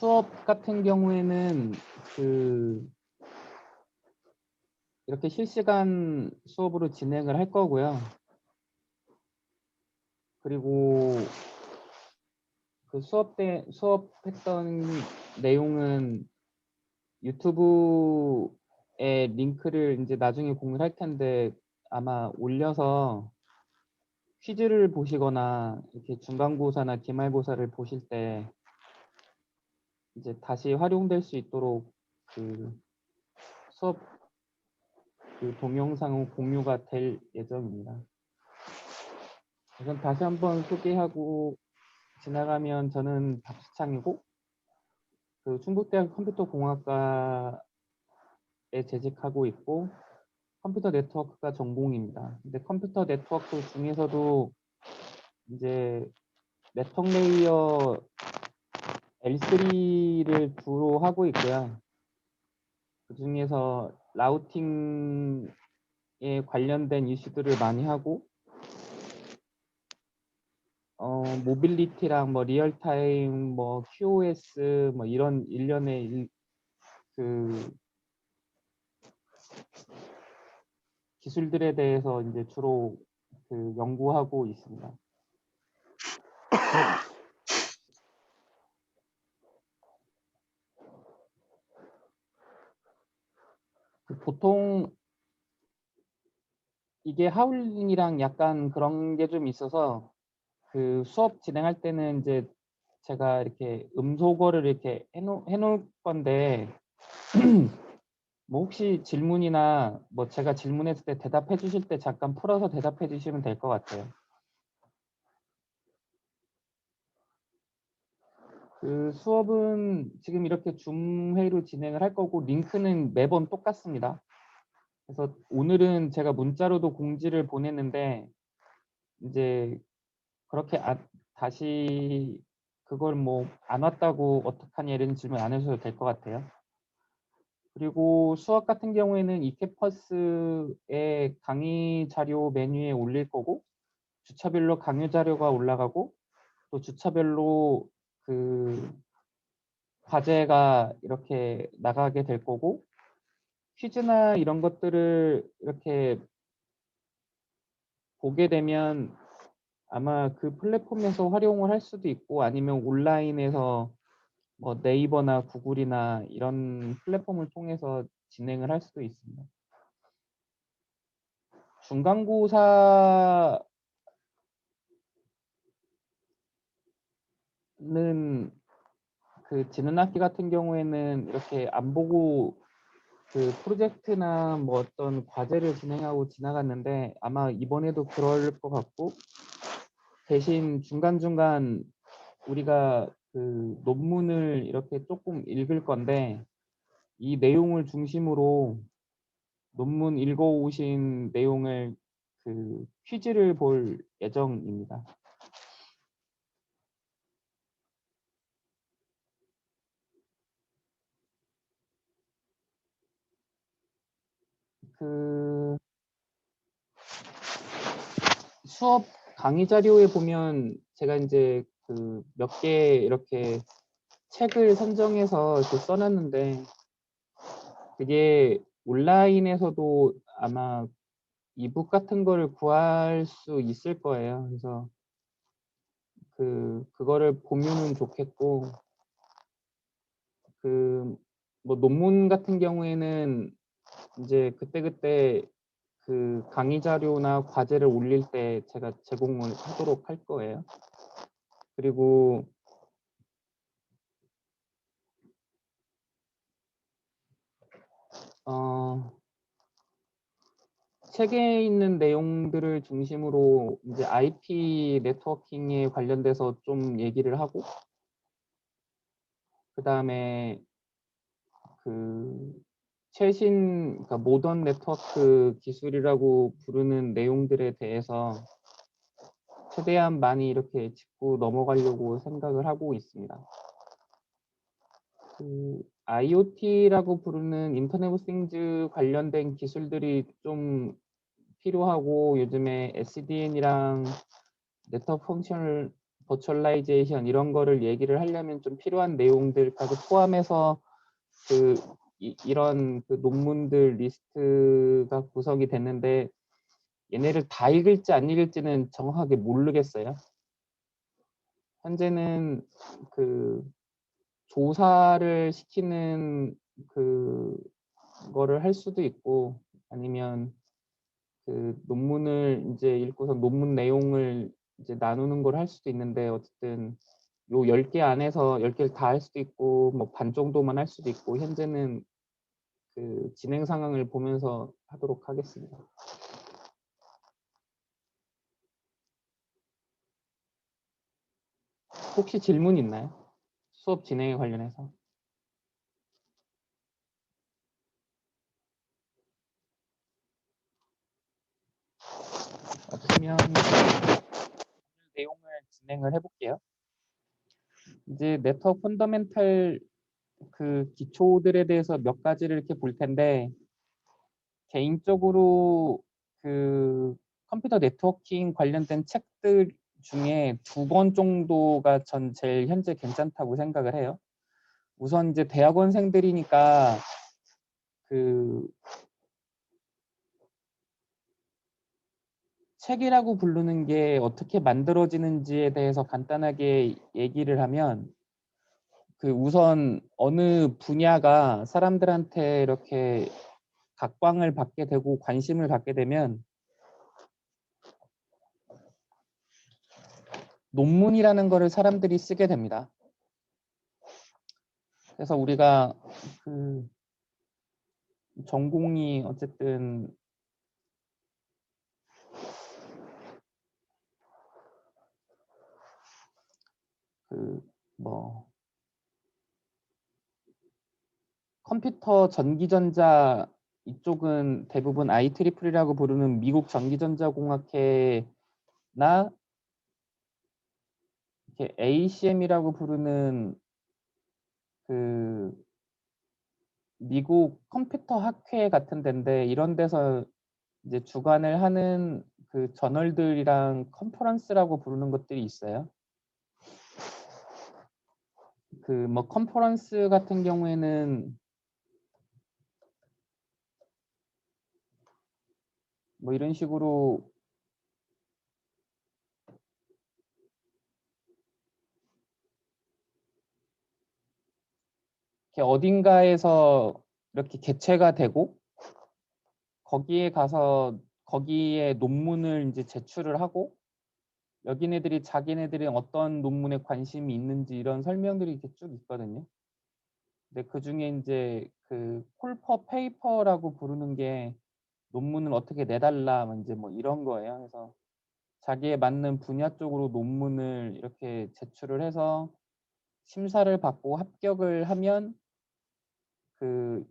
수업 같은 경우에는 이렇게 실시간 수업으로 진행을 할 거고요. 그리고 그 수업했던 내용은 유튜브에 링크를 이제 나중에 공유할 텐데 아마 올려서 퀴즈를 보시거나 이렇게 중간고사나 기말고사를 보실 때 이제 다시 활용될 수 있도록 그 수업 동영상은 공유가 될 예정입니다. 우선 다시 한번 소개하고 지나가면 저는 박수창이고 충북대학 컴퓨터공학과에 재직하고 있고 컴퓨터 네트워크가 전공입니다. 근데 컴퓨터 네트워크 중에서도 이제 네트워크 레이어 L3를 주로 하고 있고요. 그 중에서 라우팅에 관련된 이슈들을 많이 하고 모빌리티랑 뭐 리얼타임 뭐 QoS 뭐 이런 일련의 기술들에 대해서 이제 주로 연구하고 있습니다. 보통 이게 하울링이랑 약간 그런 게 좀 있어서 수업 진행할 때는 이제 제가 이렇게 음소거를 이렇게 해놓을 건데 뭐 혹시 질문이나 뭐 제가 질문했을 때 대답해 주실 때 잠깐 풀어서 대답해 주시면 될 것 같아요. 수업은 지금 이렇게 줌 회의로 진행을 할 거고 링크는 매번 똑같습니다. 그래서 오늘은 제가 문자로도 공지를 보냈는데 이제 그렇게 다시 그걸 뭐 안 왔다고 어떡하냐 이런 질문 안 하셔도 될 것 같아요. 그리고 수업 같은 경우에는 이케퍼스의 강의 자료 메뉴에 올릴 거고 주차별로 강의 자료가 올라가고 또 주차별로 과제가 이렇게 나가게 될 거고 퀴즈나 이런 것들을 이렇게 보게 되면 아마 그 플랫폼에서 활용을 할 수도 있고 아니면 온라인에서 뭐 네이버나 구글이나 이런 플랫폼을 통해서 진행을 할 수도 있습니다. 중간고사는 지난 학기 같은 경우에는 이렇게 안 보고 프로젝트나 뭐 어떤 과제를 진행하고 지나갔는데 아마 이번에도 그럴 것 같고 대신 중간중간 우리가 논문을 이렇게 조금 읽을 건데 이 내용을 중심으로 논문 읽어오신 내용을 퀴즈를 볼 예정입니다. 수업 강의 자료에 보면 제가 이제 몇 개 이렇게 책을 선정해서 이렇게 써놨는데 그게 온라인에서도 아마 이북 같은 거를 구할 수 있을 거예요. 그래서 그거를 보면은 좋겠고 뭐 논문 같은 경우에는 이제 그때그때 강의 자료나 과제를 올릴 때 제가 제공을 하도록 할 거예요. 그리고 책에 있는 내용들을 중심으로 이제 IP 네트워킹에 관련돼서 좀 얘기를 하고 그다음에 최신 그러니까 모던 네트워크 기술이라고 부르는 내용들에 대해서 최대한 많이 이렇게 짚고 넘어가려고 생각을 하고 있습니다. IoT라고 부르는 인터넷 오브 띵즈 관련된 기술들이 좀 필요하고 요즘에 SDN이랑 네트워크 버추얼라이제이션 이런 거를 얘기를 하려면 좀 필요한 내용들까지 포함해서 이런 그 논문들 리스트가 구성이 됐는데 얘네를 다 읽을지 안 읽을지는 정확하게 모르겠어요. 현재는 그 조사를 시키는 그거를 할 수도 있고 아니면 그 논문을 이제 읽고서 논문 내용을 이제 나누는 걸 할 수도 있는데 어쨌든 요 10개 안에서 10개를 다 할 수도 있고 뭐 반 정도만 할 수도 있고 현재는 그 진행 상황을 보면서 하도록 하겠습니다. 혹시 질문 있나요? 수업 진행에 관련해서. 없으면 내용을 진행을 해볼게요. 이제 네트워크 펀더멘탈 그 기초들에 대해서 몇 가지를 이렇게 볼 텐데 개인적으로 그 컴퓨터 네트워킹 관련된 책들 중에 2권 정도가 전 제일 현재 괜찮다고 생각을 해요. 우선 이제 대학원생들이니까 그 책이라고 부르는 게 어떻게 만들어지는지에 대해서 간단하게 얘기를 하면 그 우선 어느 분야가 사람들한테 이렇게 각광을 받게 되고 관심을 갖게 되면 논문이라는 거를 사람들이 쓰게 됩니다. 그래서 우리가 그 전공이 어쨌든 그 뭐 컴퓨터 전기전자 이쪽은 대부분 IEEE라고 부르는 미국 전기전자공학회나 이렇게 ACM이라고 부르는 그 미국 컴퓨터 학회 같은 데인데 이런 데서 이제 주관을 하는 그 저널들이랑 컨퍼런스라고 부르는 것들이 있어요. 그 뭐 컨퍼런스 같은 경우에는 뭐 이런 식으로 이렇게 어딘가에서 이렇게 개최가 되고 거기에 가서 거기에 논문을 이제 제출을 하고 여기네들이 자기네들이 어떤 논문에 관심이 있는지 이런 설명들이 이렇게 쭉 있거든요. 근데 그 중에 이제 그 콜퍼 페이퍼라고 부르는 게 논문을 어떻게 내달라 이제 뭐 이런 거예요. 그래서 자기에 맞는 분야 쪽으로 논문을 이렇게 제출을 해서 심사를 받고 합격을 하면 그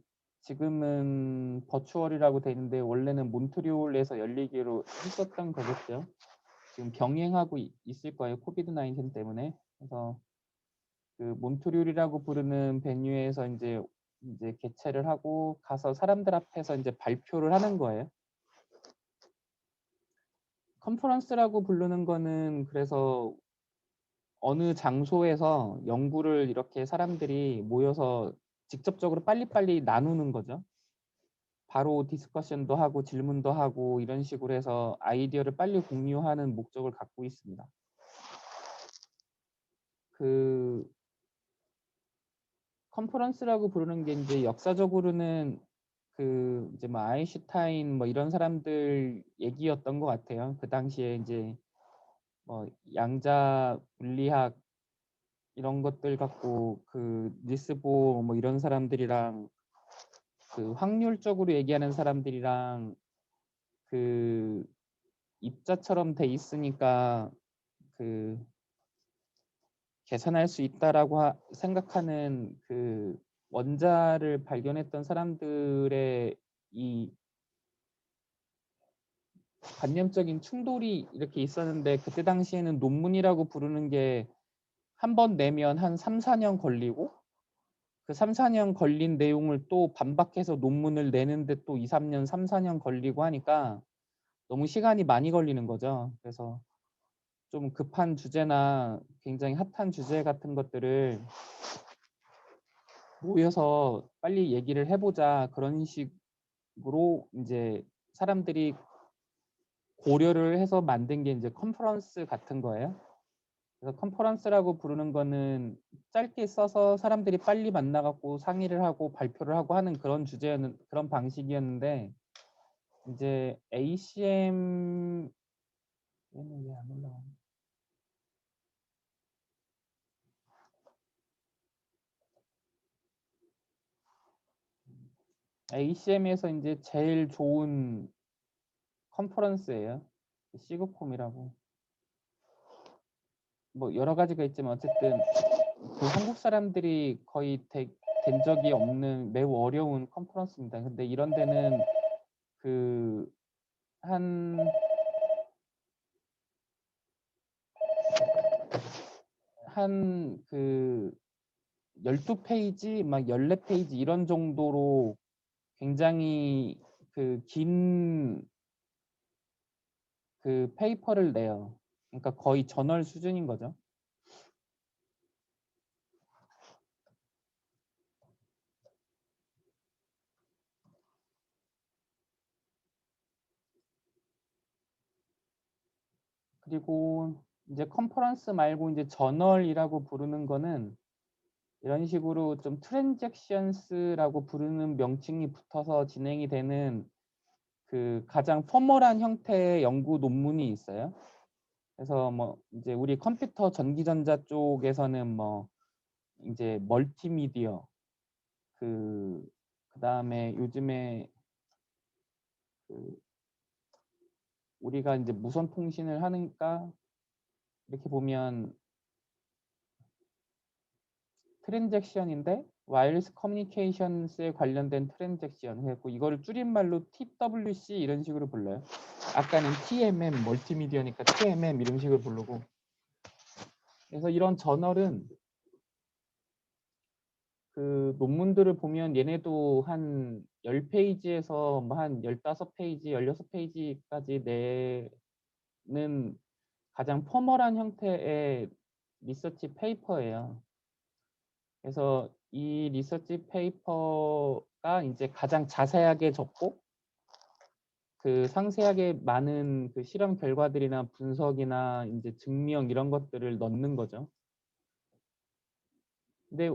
지금은 버추얼이라고 돼 있는데 원래는 몬트리올에서 열리기로 했었던 거겠죠. 지금 병행하고 있을 거예요. 코비드 19 때문에. 그래서 그 몬트리올이라고 부르는 베뉴에서 이제 개최를 하고 가서 사람들 앞에서 이제 발표를 하는 거예요. 컨퍼런스라고 부르는 거는 그래서 어느 장소에서 연구를 이렇게 사람들이 모여서 직접적으로 빨리빨리 나누는 거죠. 바로 디스커션도 하고 질문도 하고 이런 식으로 해서 아이디어를 빨리 공유하는 목적을 갖고 있습니다. 그 컨퍼런스라고 부르는 게 이제 역사적으로는 그 이제 뭐 아인슈타인 뭐 이런 사람들 얘기였던 것 같아요. 그 당시에 이제 뭐 양자 물리학 이런 것들 갖고 그 닐스 보어 뭐 이런 사람들이랑 그 확률적으로 얘기하는 사람들이랑 그 입자처럼 돼 있으니까 그 계산할 수 있다라고 생각하는 그 원자를 발견했던 사람들의 이 관념적인 충돌이 이렇게 있었는데 그때 당시에는 논문이라고 부르는 게 한 번 내면 한 3, 4년 걸리고 그 3, 4년 걸린 내용을 또 반박해서 논문을 내는데 또 2, 3년, 3, 4년 걸리고 하니까 너무 시간이 많이 걸리는 거죠. 그래서 좀 급한 주제나 굉장히 핫한 주제 같은 것들을 모여서 빨리 얘기를 해보자, 그런 식으로 이제 사람들이 고려를 해서 만든 게 이제 컨퍼런스 같은 거예요. 그래서 컨퍼런스라고 부르는 거는 짧게 써서 사람들이 빨리 만나갖고 상의를 하고 발표를 하고 하는 그런 주제였는, 그런 방식이었는데, 이제 ACM 얘는 왜 안 올라와? ACM에서 이제 제일 좋은 컨퍼런스예요. 시그콤이라고. 뭐 여러 가지가 있지만 어쨌든 그 한국 사람들이 거의 된 적이 없는 매우 어려운 컨퍼런스입니다. 근데 이런 데는 그 한 그 12페이지 막 14페이지 이런 정도로 굉장히 그 긴 그 페이퍼를 내요. 그러니까 거의 저널 수준인 거죠. 그리고 이제 컨퍼런스 말고 이제 저널이라고 부르는 거는 이런 식으로 좀 트랜잭션스라고 부르는 명칭이 붙어서 진행이 되는 그 가장 포멀한 형태의 연구 논문이 있어요. 그래서 뭐 이제 우리 컴퓨터 전기전자 쪽에서는 뭐 이제 멀티미디어, 그다음에 요즘에 그 우리가 이제 무선 통신을 하니까 이렇게 보면 트랜잭션인데 와이어리스 커뮤니케이션스에 관련된 트랜잭션 해갖고 이거를 줄임말로 TWC 이런 식으로 불러요. 아까는 TMM 멀티미디어니까 TMM 이런 식으로 부르고. 그래서 이런 저널은 그 논문들을 보면 얘네도 한 10페이지에서 뭐 한 15페이지, 16페이지까지 내는 가장 포멀한 형태의 리서치 페이퍼예요. 그래서 이 리서치 페이퍼가 이제 가장 자세하게 적고 그 상세하게 많은 그 실험 결과들이나 분석이나 이제 증명 이런 것들을 넣는 거죠. 근데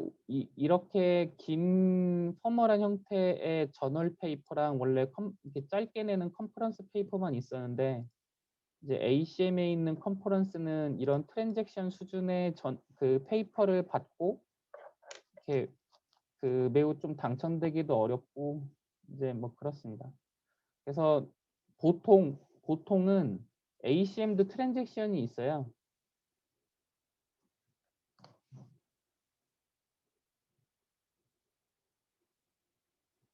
이렇게 긴 포멀한 형태의 저널 페이퍼랑 원래 이렇게 짧게 내는 컨퍼런스 페이퍼만 있었는데 이제 ACM에 있는 컨퍼런스는 이런 트랜잭션 수준의 그 페이퍼를 받고 이렇게 그 매우 좀 당첨되기도 어렵고 이제 뭐 그렇습니다. 그래서 보통은 ACM도 트랜잭션이 있어요.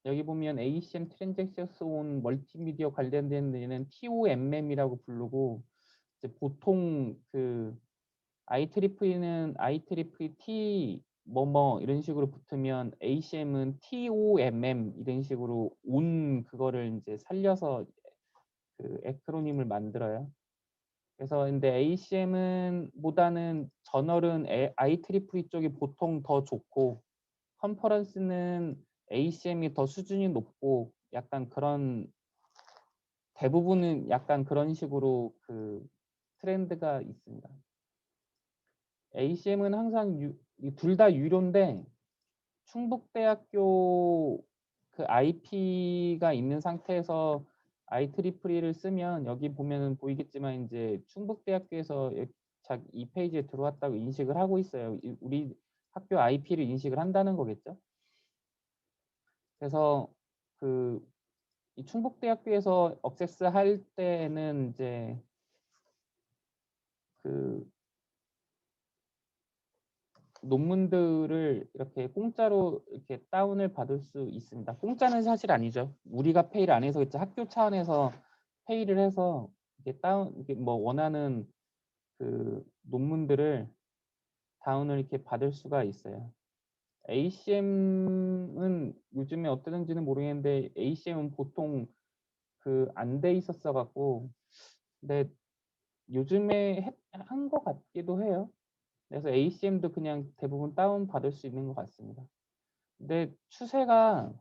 여기 보면 ACM 트랜잭션스 온 멀티미디어 관련된 데는 TOMM이라고 부르고 이제 보통 그 IEEE는 IEEE T 뭐뭐 이런 식으로 붙으면 ACM은 TOMM 이런 식으로 온 그거를 이제 살려서 그 에크로님을 만들어요. 그래서 근데 ACM은 보다는 저널은 IEEE 쪽이 보통 더 좋고 컨퍼런스는 ACM이 더 수준이 높고 약간 그런 대부분은 약간 그런 식으로 그 트렌드가 있습니다. ACM은 항상 둘 다 유료인데 충북대학교 그 IP가 있는 상태에서 IEEE를 쓰면 여기 보면은 보이겠지만 이제 충북대학교에서 이 페이지에 들어왔다고 인식을 하고 있어요. 우리 학교 IP를 인식을 한다는 거겠죠. 그래서 그 이 충북대학교에서 억세스 할 때는 이제 그 논문들을 이렇게 공짜로 이렇게 다운을 받을 수 있습니다. 공짜는 사실 아니죠. 우리가 페이를 안 해서 이제 학교 차원에서 페이를 해서 이렇게 이렇게 뭐 원하는 그 논문들을 다운을 이렇게 받을 수가 있어요. ACM은 요즘에 어떠는지는 모르겠는데 ACM은 보통 그 안 돼 있었어 갖고 근데 요즘에 한 것 같기도 해요. 그래서 ACM도 그냥 대부분 다운 받을 수 있는 것 같습니다. 근데 추세가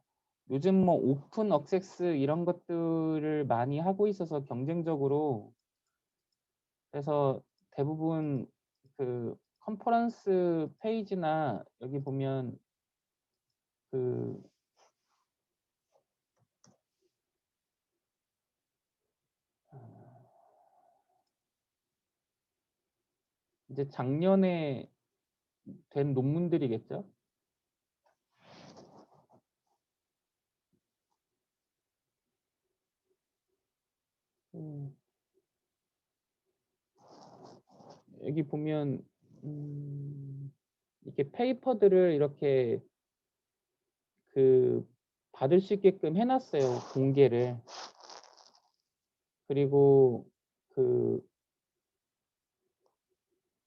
요즘 뭐 오픈 억세스 이런 것들을 많이 하고 있어서 경쟁적으로, 그래서 대부분 그 컨퍼런스 페이지나 여기 보면 그 이제 작년에 된 논문들이겠죠. 여기 보면 이렇게 페이퍼들을 이렇게 그 받을 수 있게끔 해놨어요, 공개를. 그리고 그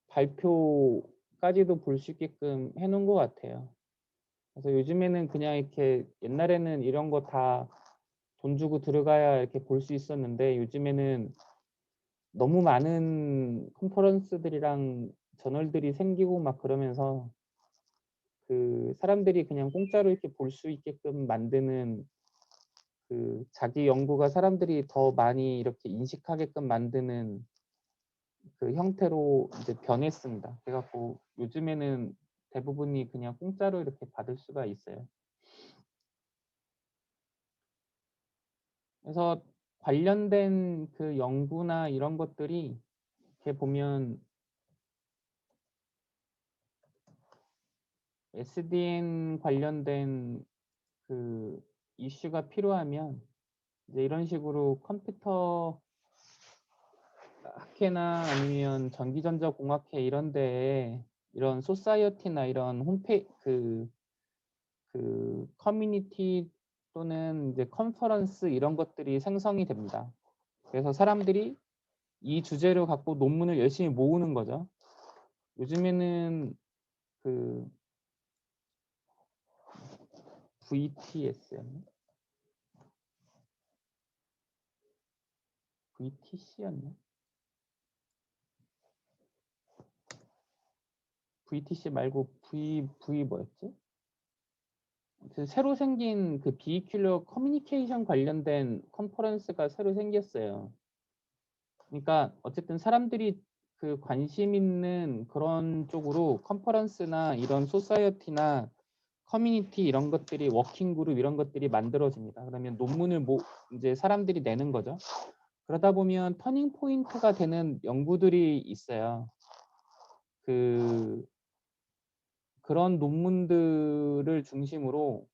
발표까지도 볼 수 있게끔 해놓은 것 같아요. 그래서 요즘에는 그냥 이렇게, 옛날에는 이런 거 다 돈 주고 들어가야 이렇게 볼 수 있었는데, 요즘에는 너무 많은 컨퍼런스들이랑 저널들이 생기고 막 그러면서 그 사람들이 그냥 공짜로 이렇게 볼 수 있게끔 만드는, 그 자기 연구가 사람들이 더 많이 이렇게 인식하게끔 만드는 그 형태로 이제 변했습니다. 그래갖고 요즘에는 대부분이 그냥 공짜로 이렇게 받을 수가 있어요. 그래서 관련된 그 연구나 이런 것들이 이렇게 보면 SDN 관련된 그 이슈가 필요하면 이제 이런 식으로 컴퓨터 학회나 아니면 전기전자공학회 이런 데에 이런 소사이어티나 이런 그 커뮤니티 또는 이제 컨퍼런스 이런 것들이 생성이 됩니다. 그래서 사람들이 이 주제를 갖고 논문을 열심히 모으는 거죠. 요즘에는 그 VTS였나? VTC였나? VTC 말고 V 뭐였지? 그 새로 생긴 그 비큐러 커뮤니케이션 관련된 컨퍼런스가 새로 생겼어요. 그러니까 어쨌든 사람들이 그 관심 있는 그런 쪽으로 컨퍼런스나 이런 소사이어티나 커뮤니티 이런 것들이, 워킹 그룹 이런 것들이 만들어집니다. 그러면 논문을 이제 사람들이 내는 거죠. 그러다 보면 터닝 포인트가 되는 연구들이 있어요. 그런 논문들을 중심으로,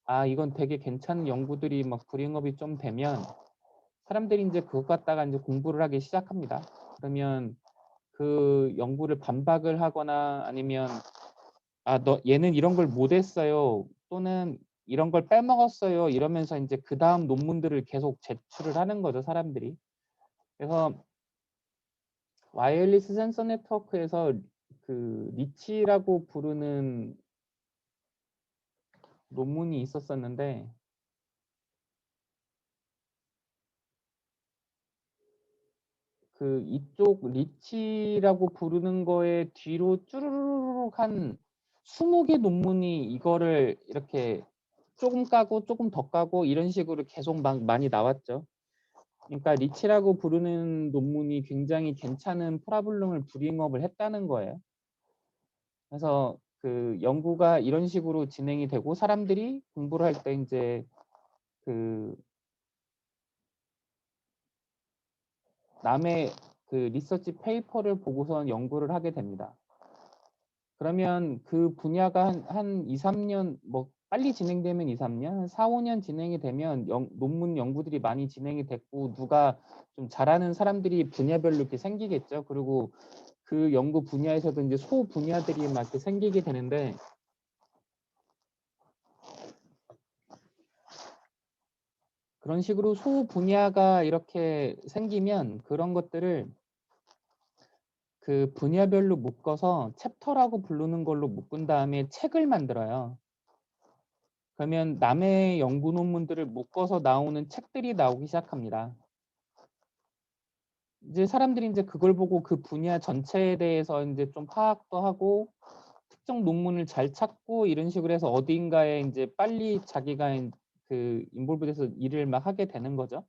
아 이건 되게 괜찮은 연구들이 막 브링업이 좀 되면 사람들이 이제 그것 갖다가 이제 공부를 하기 시작합니다. 그러면 그 연구를 반박을 하거나, 아니면 너 얘는 이런 걸 못했어요, 또는 이런 걸 빼먹었어요, 이러면서 이제 그 다음 논문들을 계속 제출을 하는 거죠, 사람들이. 그래서 와이어리스 센서 네트워크에서 그 리치라고 부르는 논문이 있었었는데, 그 이쪽 리치라고 부르는 거에 뒤로 쭈루루룩 한 20개 논문이 이거를 이렇게 조금 까고 조금 더 까고 이런 식으로 계속 막 많이 나왔죠. 그러니까 리치라고 부르는 논문이 굉장히 괜찮은 프라블럼을 브링업을 했다는 거예요. 그래서 그 연구가 이런 식으로 진행이 되고, 사람들이 공부를 할 때 이제 그 남의 그 리서치 페이퍼를 보고선 연구를 하게 됩니다. 그러면 그 분야가 한 2, 3년, 뭐 빨리 진행되면 2, 3년, 한 4, 5년 진행이 되면 논문 연구들이 많이 진행이 됐고, 누가 좀 잘하는 사람들이 분야별로 이렇게 생기겠죠. 그리고 그 연구 분야에서도 이제 소 분야들이 막 이렇게 생기게 되는데, 그런 식으로 소 분야가 이렇게 생기면 그런 것들을 그 분야별로 묶어서 챕터라고 부르는 걸로 묶은 다음에 책을 만들어요. 그러면 남의 연구 논문들을 묶어서 나오는 책들이 나오기 시작합니다. 이제 사람들이 이제 그걸 보고 그 분야 전체에 대해서 이제 좀 파악도 하고 특정 논문을 잘 찾고 이런 식으로 해서 어딘가에 이제 빨리 자기가 그 인볼브돼서 일을 막 하게 되는 거죠.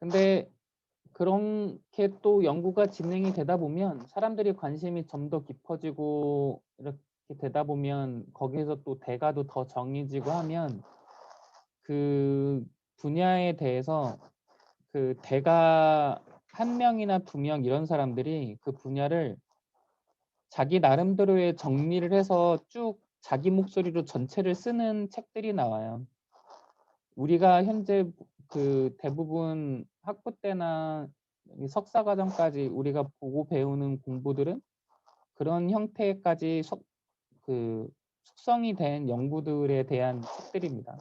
근데 그렇게 또 연구가 진행이 되다 보면 사람들이 관심이 좀 더 깊어지고 이렇게 되다 보면 거기에서 또 대가도 더 정해지고 하면 그 분야에 대해서 그 대가 한 명이나 두 명 이런 사람들이 그 분야를 자기 나름대로의 정리를 해서 쭉 자기 목소리로 전체를 쓰는 책들이 나와요. 우리가 현재 그 대부분 학부 때나 석사 과정까지 우리가 보고 배우는 공부들은 그런 형태까지 그 숙성이 된 연구들에 대한 책들입니다.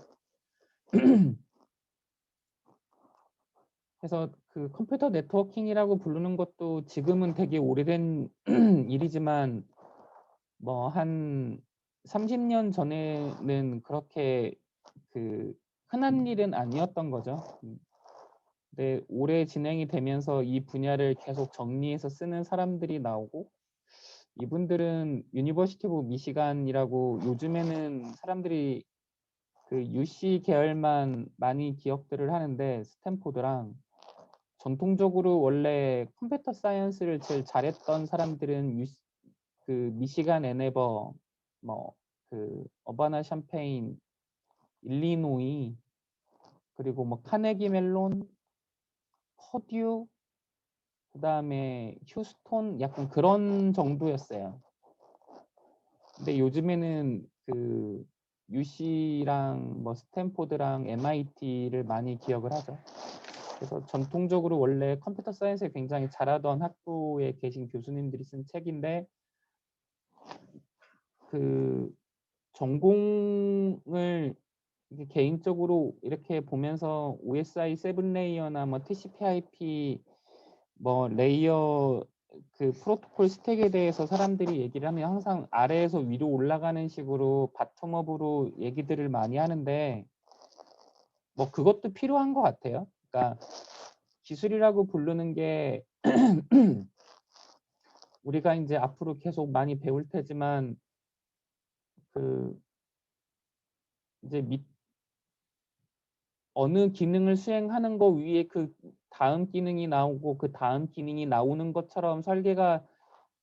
그래서 그 컴퓨터 네트워킹이라고 부르는 것도 지금은 되게 오래된 일이지만 뭐 한 30년 전에는 그렇게 그 흔한 일은 아니었던 거죠. 근데 오래 진행이 되면서 이 분야를 계속 정리해서 쓰는 사람들이 나오고 이분들은 유니버시티 오브 미시간이라고 요즘에는 사람들이 그 UC 계열만 많이 기억들을 하는데 스탠포드랑 전통적으로 원래 컴퓨터 사이언스를 제일 잘했던 사람들은 그 미시간 애네버 뭐 그 어바나 샴페인 일리노이 그리고 뭐 카네기 멜론 퍼듀 그다음에 휴스톤 약간 그런 정도였어요. 근데 요즘에는 그 UC랑 뭐 스탠포드랑 MIT를 많이 기억을 하죠. 그래서 전통적으로 원래 컴퓨터 사이언스에 굉장히 잘하던 학부에 계신 교수님들이 쓴 책인데 그 전공을 개인적으로 이렇게 보면서 OSI 7레이어나 뭐 TCP/IP 뭐 레이어 그 프로토콜 스택에 대해서 사람들이 얘기를 하면 항상 아래에서 위로 올라가는 식으로 바텀업으로 얘기들을 많이 하는데 뭐 그것도 필요한 것 같아요. 그러니까 기술이라고 부르는 게 우리가 이제 앞으로 계속 많이 배울 테지만 그 이제 어느 기능을 수행하는 거 위에 그 다음 기능이 나오고 그 다음 기능이 나오는 것처럼 설계가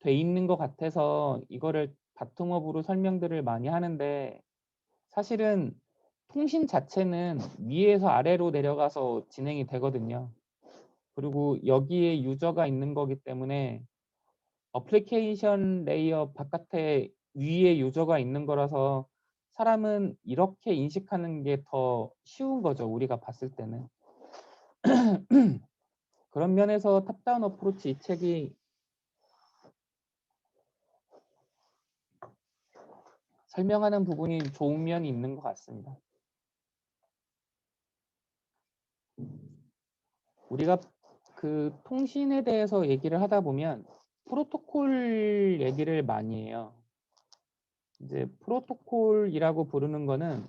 돼 있는 것 같아서 이거를 바텀업으로 설명들을 많이 하는데 사실은 통신 자체는 위에서 아래로 내려가서 진행이 되거든요. 그리고 여기에 유저가 있는 거기 때문에 어플리케이션 레이어 바깥에 위에 유저가 있는 거라서 사람은 이렇게 인식하는 게 더 쉬운 거죠. 우리가 봤을 때는. 그런 면에서 탑다운 어프로치 이 책이 설명하는 부분이 좋은 면이 있는 것 같습니다. 우리가 그 통신에 대해서 얘기를 하다 보면 프로토콜 얘기를 많이 해요. 이제 프로토콜이라고 부르는 거는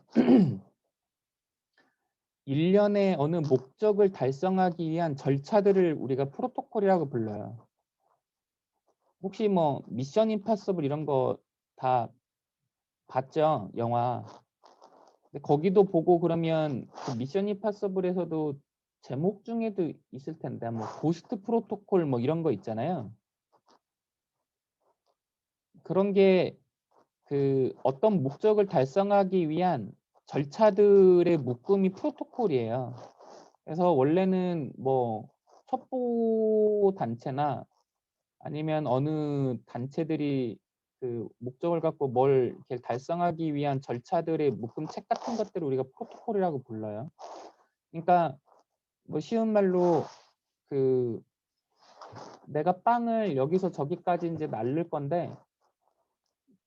일련의 어느 목적을 달성하기 위한 절차들을 우리가 프로토콜이라고 불러요. 혹시 뭐 미션 임파서블 이런 거 다 봤죠? 영화. 근데 거기도 보고 그러면 그 미션 임파서블에서도 제목 중에도 있을 텐데 뭐 고스트 프로토콜 뭐 이런 거 있잖아요. 그런 게 그 어떤 목적을 달성하기 위한 절차들의 묶음이 프로토콜이에요. 그래서 원래는 뭐 첩보 단체나 아니면 어느 단체들이 그 목적을 갖고 뭘 이렇게 달성하기 위한 절차들의 묶음책 같은 것들을 우리가 프로토콜이라고 불러요. 그러니까 뭐 쉬운 말로 그 내가 빵을 여기서 저기까지 이제 날릴 건데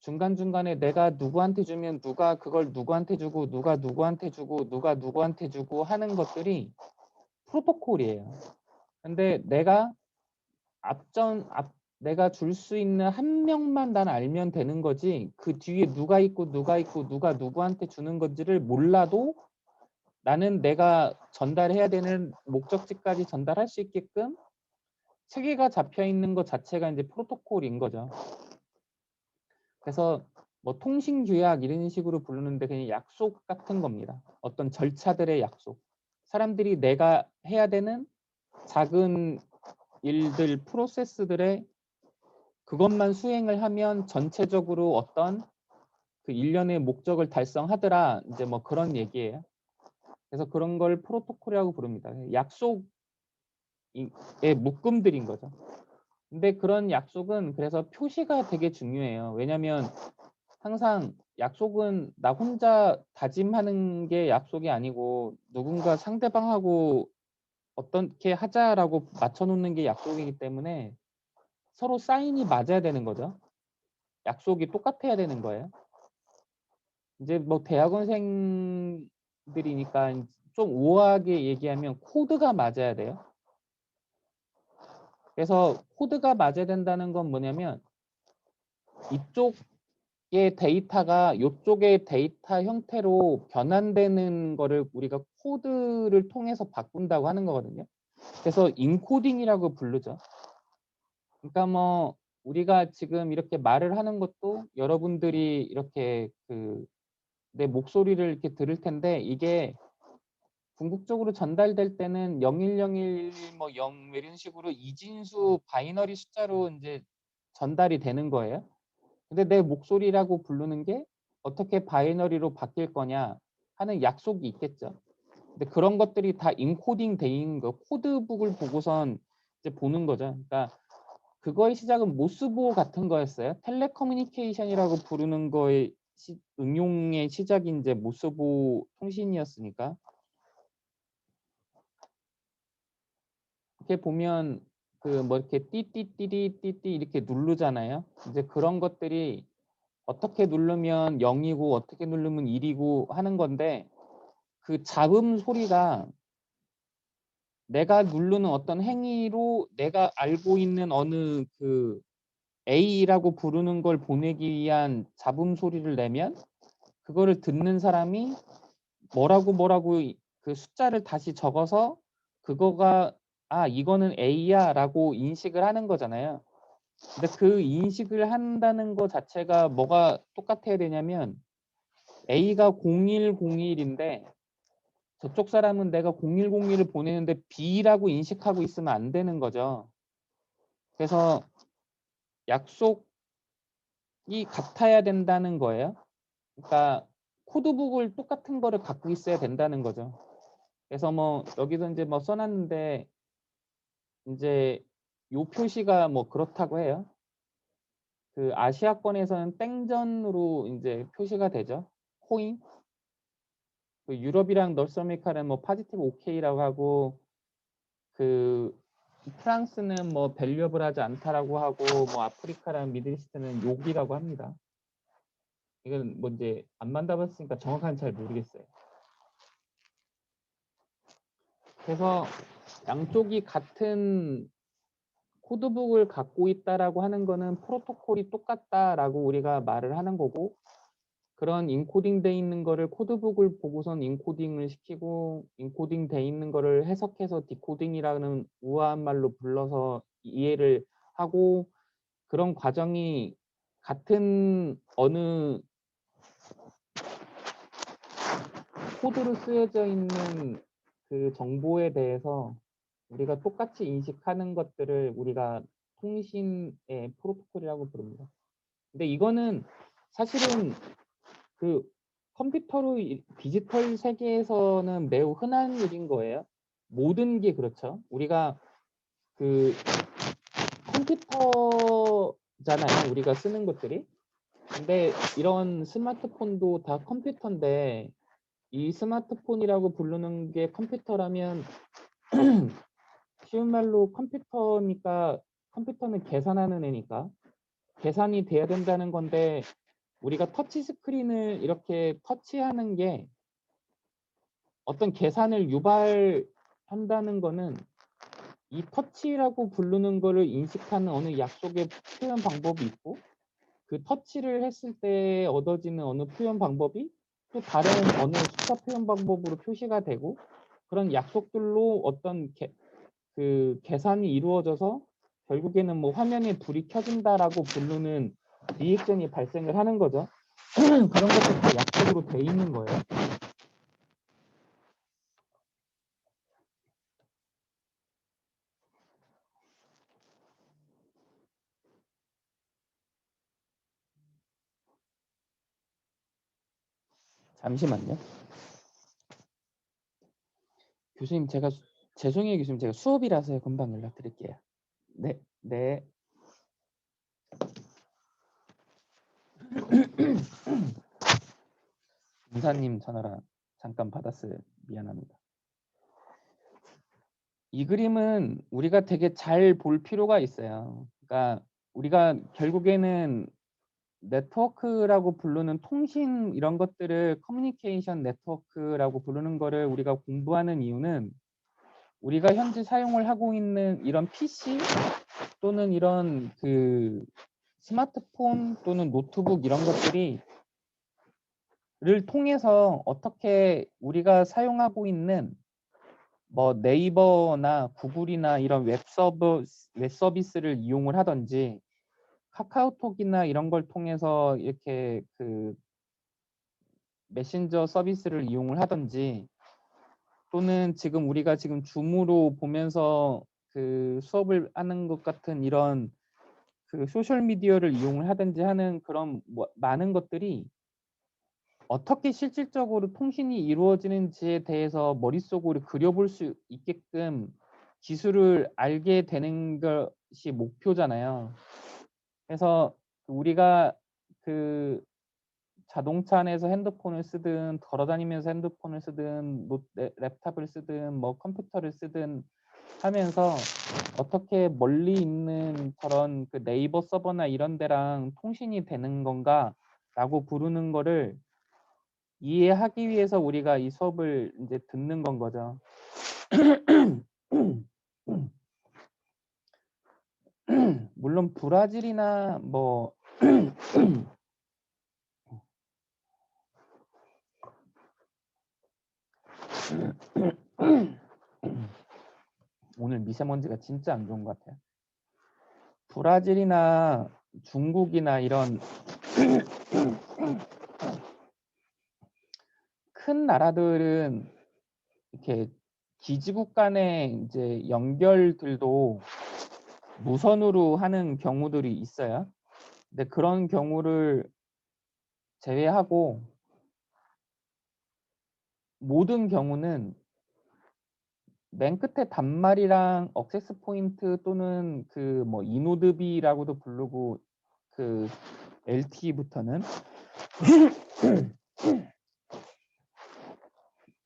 중간중간에 내가 누구한테 주면 누가 그걸 누구한테 주고 누가 누구한테 주고 누가 누구한테 주고 하는 것들이 프로토콜이에요. 근데 내가 줄 수 있는 한 명만 난 알면 되는 거지 그 뒤에 누가 있고 누가 있고 누가 누구한테 주는 건지를 몰라도 나는 내가 전달해야 되는 목적지까지 전달할 수 있게끔 체계가 잡혀 있는 것 자체가 이제 프로토콜인 거죠. 그래서 뭐 통신 규약 이런 식으로 부르는데 그냥 약속 같은 겁니다. 어떤 절차들의 약속. 사람들이 내가 해야 되는 작은 일들, 프로세스들의 그것만 수행을 하면 전체적으로 어떤 그 일련의 목적을 달성하더라. 이제 뭐 그런 얘기예요. 그래서 그런 걸 프로토콜이라고 부릅니다. 약속의 묶음들인 거죠. 근데 그런 약속은 그래서 표시가 되게 중요해요. 왜냐면 항상 약속은 나 혼자 다짐하는 게 약속이 아니고 누군가 상대방하고 어떻게 하자라고 맞춰놓는 게 약속이기 때문에 서로 사인이 맞아야 되는 거죠. 약속이 똑같아야 되는 거예요. 이제 뭐 대학원생들이니까 좀 우아하게 얘기하면 코드가 맞아야 돼요. 그래서 코드가 맞아야 된다는 건 뭐냐면 이쪽의 데이터가 이쪽의 데이터 형태로 변환되는 거를 우리가 코드를 통해서 바꾼다고 하는 거거든요. 그래서 인코딩이라고 부르죠. 그러니까 뭐 우리가 지금 이렇게 말을 하는 것도 여러분들이 이렇게 그 내 목소리를 이렇게 들을 텐데 이게 궁극적으로 전달될 때는 0101 뭐 0 이런 식으로 이진수 바이너리 숫자로 이제 전달이 되는 거예요. 근데 내 목소리라고 부르는 게 어떻게 바이너리로 바뀔 거냐 하는 약속이 있겠죠. 근데 그런 것들이 다 인코딩 돼 있는 거, 코드북을 보고선 이제 보는 거죠. 그러니까 그거의 시작은 모스보 같은 거였어요. 텔레커뮤니케이션이라고 부르는 거의 응용의 시작이 이제 모스보 통신이었으니까. 이렇게 보면 그 뭐 이렇게 띠띠띠리 띠띠 이렇게 누르잖아요. 이제 그런 것들이 어떻게 누르면 0이고 어떻게 누르면 1이고 하는 건데 그 잡음 소리가 내가 누르는 어떤 행위로 내가 알고 있는 어느 그 A라고 부르는 걸 보내기 위한 잡음 소리를 내면 그거를 듣는 사람이 뭐라고 그 숫자를 다시 적어서 그거가 아 이거는 A야라고 인식을 하는 거잖아요. 근데 그 인식을 한다는 거 자체가 뭐가 똑같아야 되냐면 A가 0101인데 저쪽 사람은 내가 0101을 보내는데 B라고 인식하고 있으면 안 되는 거죠. 그래서 약속이 같아야 된다는 거예요. 그러니까 코드북을 똑같은 거를 갖고 있어야 된다는 거죠. 그래서 뭐 여기서 이제 뭐 써놨는데 이제 요 표시가 뭐 그렇다고 해요. 그 아시아권에서는 땡전으로 이제 표시가 되죠. 코인. 그 유럽이랑 노스 아메리카는 뭐 파지티브 오케이라고 하고 그 프랑스는 뭐 밸류어블하지 않다라고 하고 뭐 아프리카랑 미들이스트는 욕이라고 합니다. 이건 뭐 이제 안 만나봤으니까 정확한 잘 모르겠어요. 그래서 양쪽이 같은 코드북을 갖고 있다라고 하는 거는 프로토콜이 똑같다라고 우리가 말을 하는 거고 그런 인코딩 돼 있는 거를 코드북을 보고선 인코딩을 시키고 인코딩 돼 있는 거를 해석해서 디코딩이라는 우아한 말로 불러서 이해를 하고 그런 과정이 같은 어느 코드로 쓰여져 있는 그 정보에 대해서 우리가 똑같이 인식하는 것들을 우리가 통신의 프로토콜이라고 부릅니다. 근데 이거는 사실은 그 컴퓨터로 디지털 세계에서는 매우 흔한 일인 거예요. 모든 게 그렇죠. 우리가 그 컴퓨터잖아요. 우리가 쓰는 것들이. 근데 이런 스마트폰도 다 컴퓨터인데 이 스마트폰이라고 부르는 게 컴퓨터라면 쉬운 말로 컴퓨터니까 컴퓨터는 계산하는 애니까 계산이 돼야 된다는 건데 우리가 터치 스크린을 이렇게 터치하는 게 어떤 계산을 유발한다는 거는 이 터치라고 부르는 거를 인식하는 어느 약속의 표현 방법이 있고 그 터치를 했을 때 얻어지는 어느 표현 방법이 또 다른 언어의 숫자 표현 방법으로 표시가 되고 그런 약속들로 어떤 계산이 이루어져서 결국에는 뭐 화면에 불이 켜진다라고 부르는 리액션이 발생을 하는 거죠. 그런 것도 다 약속으로 돼 있는 거예요. 잠시만요. 교수님 죄송해요 교수님 제가 수업이라서요. 금방 연락드릴게요. 네, 네. 공사님 전화라 잠깐 받았어요. 미안합니다. 이 그림은 우리가 되게 잘 볼 필요가 있어요. 그러니까 우리가 결국에는 네트워크라고 부르는 통신 이런 것들을 커뮤니케이션 네트워크라고 부르는 거를 우리가 공부하는 이유는 우리가 현재 사용을 하고 있는 이런 PC 또는 이런 스마트폰 또는 노트북 이런 것들이 를 통해서 어떻게 우리가 사용하고 있는 뭐 네이버나 구글이나 이런 웹 서비스를 이용을 하든지 카카오톡이나 이런 걸 통해서 이렇게 메신저 서비스를 이용을 하든지 또는 지금 우리가 지금 줌으로 보면서 수업을 하는 것 같은 이런 소셜 미디어를 이용을 하든지 하는 그런 많은 것들이 어떻게 실질적으로 통신이 이루어지는지에 대해서 머릿속으로 그려볼 수 있게끔 기술을 알게 되는 것이 목표잖아요. 그래서 우리가 자동차 안에서 핸드폰을 쓰든 걸어다니면서 핸드폰을 쓰든 랩탑을 쓰든 뭐 컴퓨터를 쓰든 하면서 어떻게 멀리 있는 저런 네이버 서버나 이런 데랑 통신이 되는 건가 라고 부르는 거를 이해하기 위해서 우리가 이 수업을 이제 듣는 건 거죠. 물론 브라질이나 뭐 오늘 미세먼지가 진짜 안 좋은 것 같아요. 브라질이나 중국이나 이런 큰 나라들은 이렇게 기지국 간의 이제 연결들도 무선으로 하는 경우들이 있어요. 근데 그런 경우를 제외하고 모든 경우는 맨 끝에 단말이랑 억세스 포인트 또는 뭐 이노드비라고도 부르고 LTE부터는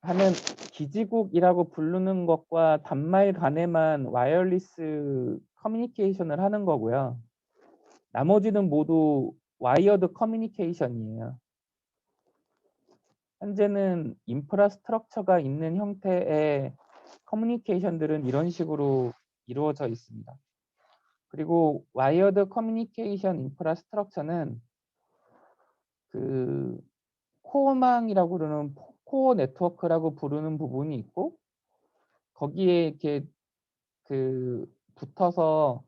하는 기지국이라고 부르는 것과 단말 간에만 와이어리스 커뮤니케이션을 하는 거고요. 나머지는 모두 와이어드 커뮤니케이션이에요. 현재는 인프라스트럭처가 있는 형태의 커뮤니케이션들은 이런 식으로 이루어져 있습니다. 그리고 와이어드 커뮤니케이션 인프라스트럭처는 코어망이라고 부르는 코어 네트워크라고 부르는 부분이 있고 거기에 이렇게 붙어서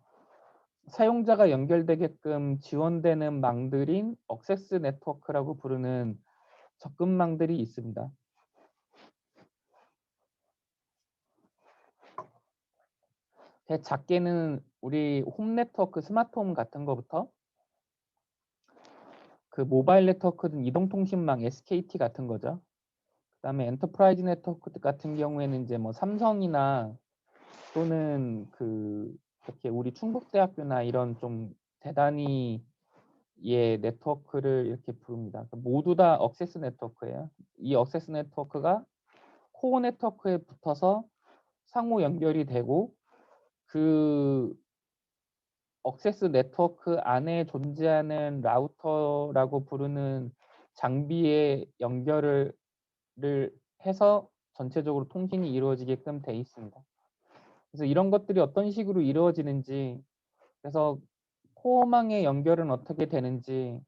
사용자가 연결되게끔 지원되는 망들인 억세스 네트워크라고 부르는 접근망들이 있습니다. 작게는 우리 홈 네트워크 스마트홈 같은 거부터 모바일 네트워크든 이동통신망 SKT 같은 거죠. 그다음에 엔터프라이즈 네트워크 같은 경우에는 이제 뭐 삼성이나 또는 이렇게 우리 충북대학교나 이런 좀 대단히 네트워크를 이렇게 부릅니다. 모두 다 억세스 네트워크예요. 이 억세스 네트워크가 코어 네트워크에 붙어서 상호 연결이 되고 억세스 네트워크 안에 존재하는 라우터라고 부르는 장비에 연결을 해서 전체적으로 통신이 이루어지게끔 돼 있습니다. 그래서 이런 것들이 어떤 식으로 이루어지는지, 그래서 코어망의 연결은 어떻게 되는지,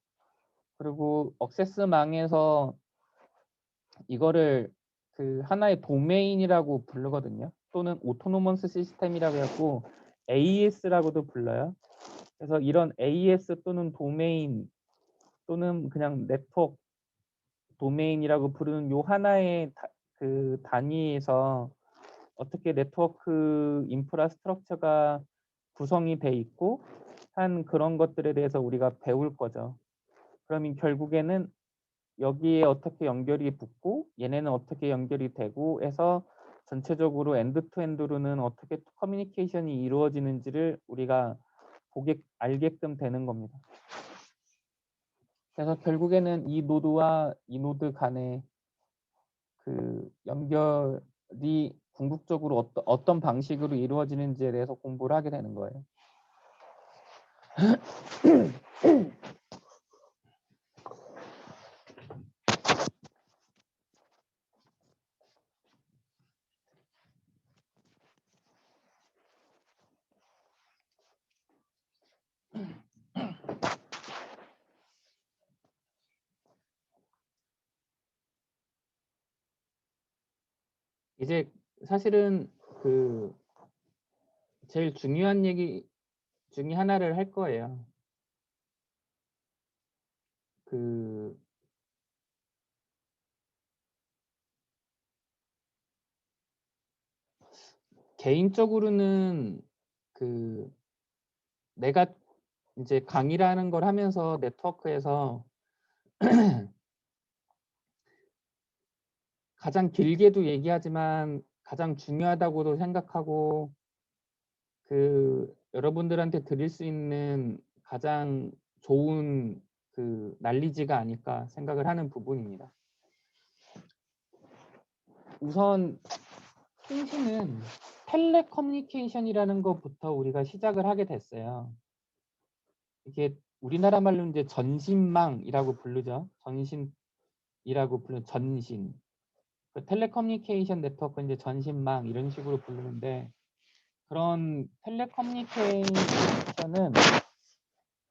그리고 억세스망에서 이거를 그 하나의 도메인이라고 부르거든요. 또는 오토노머스 시스템이라고 해갖고 AES라고도 불러요. 그래서 이런 AES 또는 도메인 또는 그냥 네트워크 도메인이라고 부르는 요 하나의 그 단위에서 어떻게 네트워크 인프라스트럭처가 구성이 돼 있고 한 그런 것들에 대해서 우리가 배울 거죠. 그러면 결국에는 여기에 어떻게 연결이 붙고 얘네는 어떻게 연결이 되고 해서 전체적으로 엔드 투 엔드로는 어떻게 커뮤니케이션이 이루어지는지를 우리가 알게끔 되는 겁니다. 그래서 결국에는 이 노드와 이 노드 간의 그 연결이 궁극적으로 어떤 방식으로 이루어지는지에 대해서 공부를 하게 되는 거예요. 이제 사실은 그 제일 중요한 얘기 중에 하나를 할 거예요. 그 개인적으로는 그 내가 이제 강의라는 걸 하면서 네트워크에서 가장 길게도 얘기하지만 가장 중요하다고도 생각하고 그 여러분들한테 드릴 수 있는 가장 좋은 그 난리지가 아닐까 생각을 하는 부분입니다. 우선 통신은 텔레커뮤니케이션이라는 것부터 우리가 시작을 하게 됐어요. 이게 우리나라 말로 이제 전신망이라고 부르죠. 전신이라고 부르는 전신. 그 텔레커뮤니케이션 네트워크 이제 전신망 이런 식으로 부르는데 그런 텔레커뮤니케이션은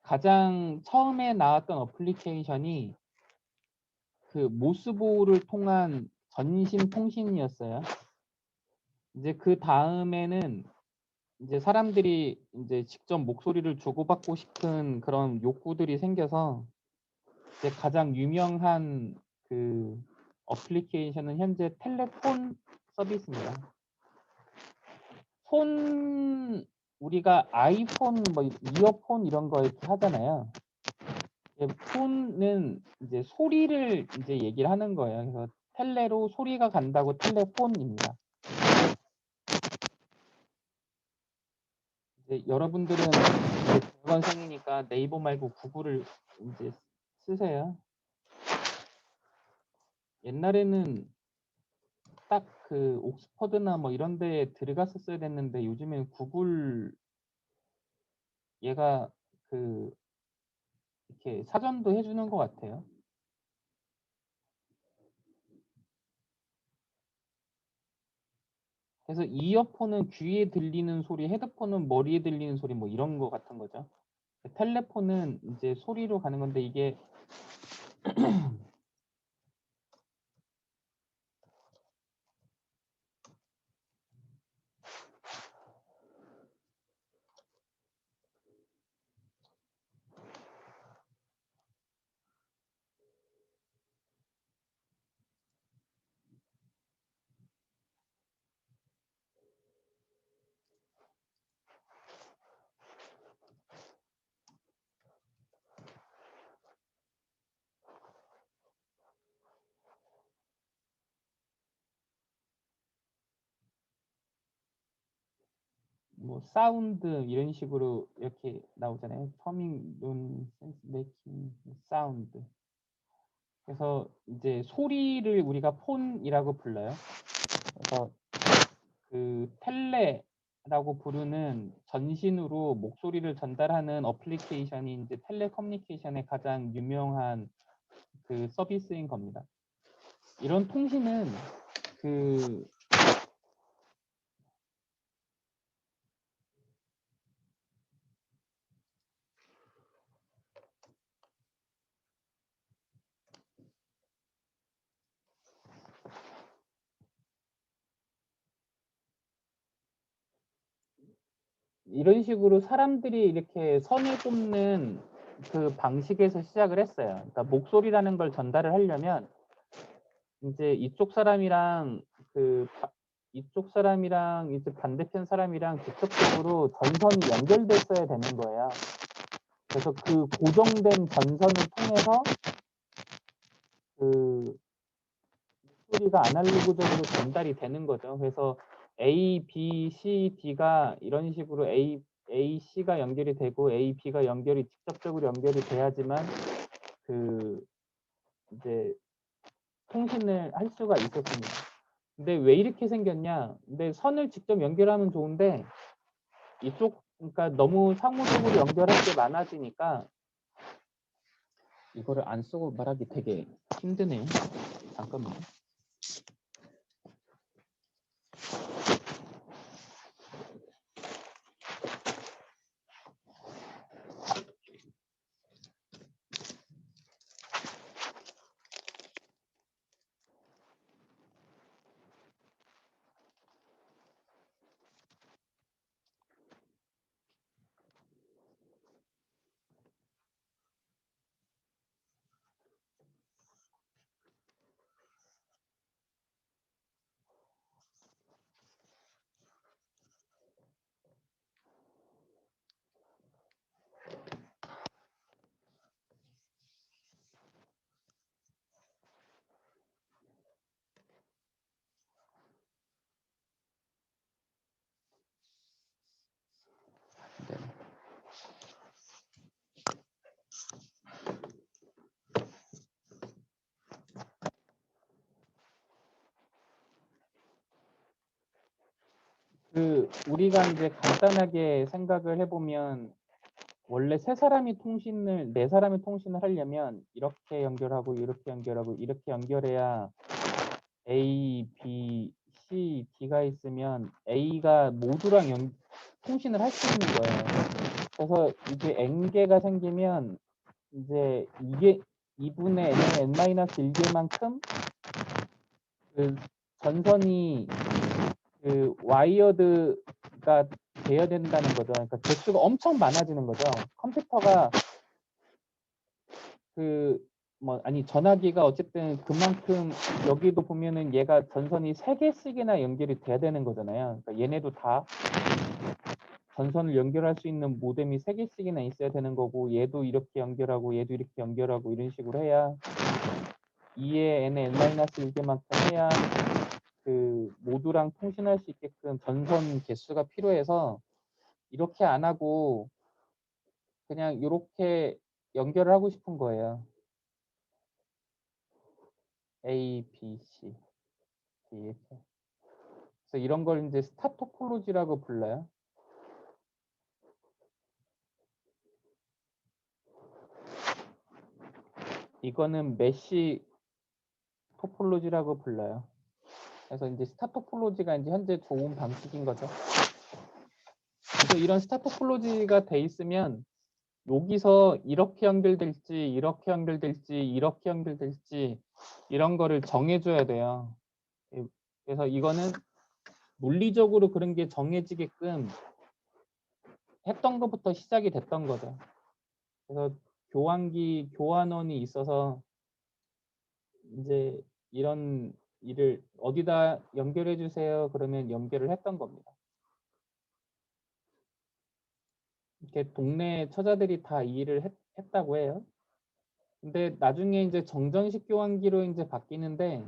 가장 처음에 나왔던 어플리케이션이 그 모스보호를 통한 전신 통신이었어요. 이제 그 다음에는 이제 사람들이 이제 직접 목소리를 주고받고 싶은 그런 욕구들이 생겨서 이제 가장 유명한 그 어플리케이션은 현재 텔레폰 서비스입니다. 폰 우리가 아이폰 뭐 이어폰 이런 거 이렇게 하잖아요. 폰은 이제 소리를 이제 얘기를 하는 거예요. 그래서 텔레로 소리가 간다고 텔레폰입니다. 이제 여러분들은 이제 대학원생이니까 네이버 말고 구글을 이제 쓰세요. 옛날에는 딱 그 옥스퍼드나 뭐 이런 데에 들어갔었어야 됐는데 요즘엔 구글 얘가 그 이렇게 사전도 해주는 것 같아요. 그래서 이어폰은 귀에 들리는 소리, 헤드폰은 머리에 들리는 소리 뭐 이런 거 같은 거죠. 텔레폰은 이제 소리로 가는 건데 이게 뭐 사운드 이런 식으로 이렇게 나오잖아요. 터밍, 논, 센스, 메이킹, 사운드. 그래서 이제 소리를 우리가 폰이라고 불러요. 그래서 그 텔레라고 부르는 전신으로 목소리를 전달하는 어플리케이션이 이제 텔레커뮤니케이션의 가장 유명한 그 서비스인 겁니다. 이런 통신은 그 이런 식으로 사람들이 이렇게 선을 꼽는 그 방식에서 시작을 했어요. 그러니까 목소리라는 걸 전달을 하려면 이제 이쪽 사람이랑 이쪽 사람이랑 이제 반대편 사람이랑 직접적으로 전선이 연결됐어야 되는 거예요. 그래서 그 고정된 전선을 통해서 그 목소리가 아날로그적으로 전달이 되는 거죠. 그래서 A, B, C, D가 이런 식으로 A, C가 연결이 되고 A, B가 직접적으로 연결이 돼야지만 이제 통신을 할 수가 있었습니다. 근데 왜 이렇게 생겼냐? 근데 선을 직접 연결하면 좋은데 그러니까 너무 상호적으로 연결할 게 많아지니까 이거를 안 쓰고 말하기 되게 힘드네요. 잠깐만요. 네. 우리가 이제 간단하게 생각을 해보면 원래 네 사람이 통신을 하려면 이렇게 연결하고 이렇게 연결하고 이렇게 연결해야 A, B, C, D가 있으면 A가 모두랑 통신을 할 수 있는 거예요. 그래서 이게 N개가 생기면 이제 이게 2분의 N-1개만큼 그 전선이 와이어드가 돼야 된다는 거죠. 그러니까 개수가 엄청 많아지는 거죠. 컴퓨터가 전화기가 어쨌든 그만큼 여기도 보면은 얘가 전선이 3개씩이나 연결이 돼야 되는 거잖아요. 그러니까 얘네도 다 전선을 연결할 수 있는 모뎀이 3개씩이나 있어야 되는 거고 얘도 이렇게 연결하고 얘도 이렇게 연결하고 이런 식으로 해야 2의 n의 n-1개만큼 해야 모두랑 통신할 수 있게끔 전선 개수가 필요해서 이렇게 안 하고 그냥 이렇게 연결을 하고 싶은 거예요. A, B, C, D 이렇게. 그래서 이런 걸 이제 스타 토폴로지라고 불러요. 이거는 메시 토폴로지라고 불러요. 그래서 이제 스타 토폴로지가 이제 현재 좋은 방식인 거죠. 그래서 이런 스타 토폴로지가 돼 있으면 여기서 이렇게 연결될지 이렇게 연결될지 이렇게 연결될지 이런 거를 정해줘야 돼요. 그래서 이거는 물리적으로 그런 게 정해지게끔 했던 것부터 시작이 됐던 거죠. 그래서 교환원이 있어서 이제 이런 일을 어디다 연결해 주세요 그러면 연결을 했던 겁니다. 이렇게 동네 처자들이 다 이 일을 했다고 해요. 근데 나중에 이제 정전식 교환기로 이제 바뀌는데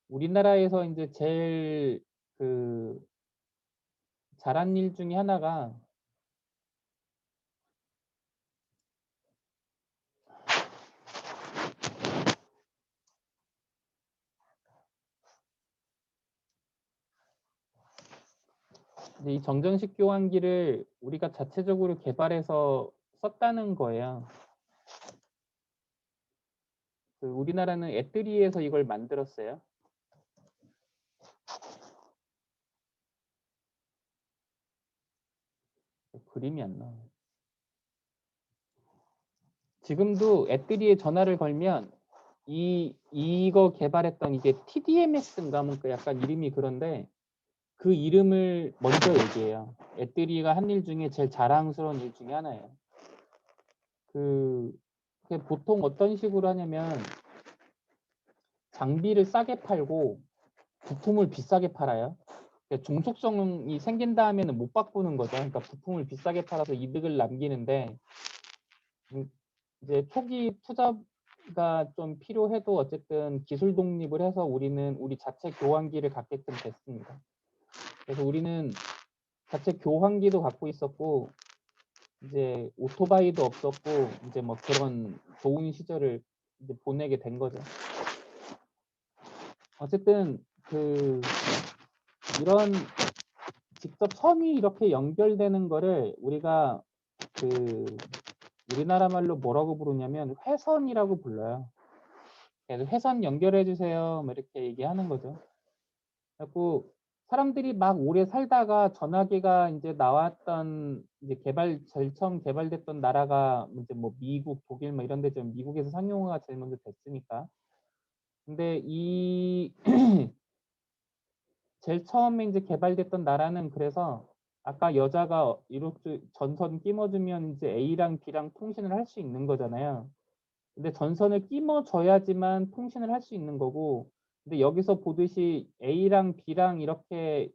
우리나라에서 이제 제일 잘한 일 중에 하나가 이제 이 정전식 교환기를 우리가 자체적으로 개발해서 썼다는 거예요. 우리나라는 애뜨리에서 이걸 만들었어요. 그림이 안 나와요. 지금도 애뜨리에 전화를 걸면 이거 개발했던 이게 TDMS인가 뭐 약간 이름이 그런데 그 이름을 먼저 얘기해요. 애들이가 한 일 중에 제일 자랑스러운 일 중에 하나예요. 그게 보통 어떤 식으로 하냐면 장비를 싸게 팔고 부품을 비싸게 팔아요. 그러니까 종속성이 생긴 다음에는 못 바꾸는 거죠. 그러니까 부품을 비싸게 팔아서 이득을 남기는데 이제 초기 투자가 좀 필요해도 어쨌든 기술 독립을 해서 우리는 우리 자체 교환기를 갖게끔 됐습니다. 그래서 우리는 자체 교환기도 갖고 있었고 이제 오토바이도 없었고 이제 뭐 그런 좋은 시절을 이제 보내게 된 거죠. 어쨌든 이런 직접 선이 이렇게 연결되는 거를 우리가 우리나라 말로 뭐라고 부르냐면 회선이라고 불러요. 그래서 회선 연결해 주세요. 뭐 이렇게 얘기하는 거죠. 그래고 사람들이 막 오래 살다가 전화기가 이제 나왔던 이제 제일 처음 개발됐던 나라가 이제 뭐 미국, 독일 뭐 이런 데 좀 미국에서 상용화가 제일 먼저 됐으니까. 근데 제일 처음에 이제 개발됐던 나라는 그래서 아까 여자가 이렇게 전선 끼워주면 이제 A랑 B랑 통신을 할 수 있는 거잖아요. 근데 전선을 끼워줘야지만 통신을 할 수 있는 거고, 근데 여기서 보듯이 A랑 B랑 이렇게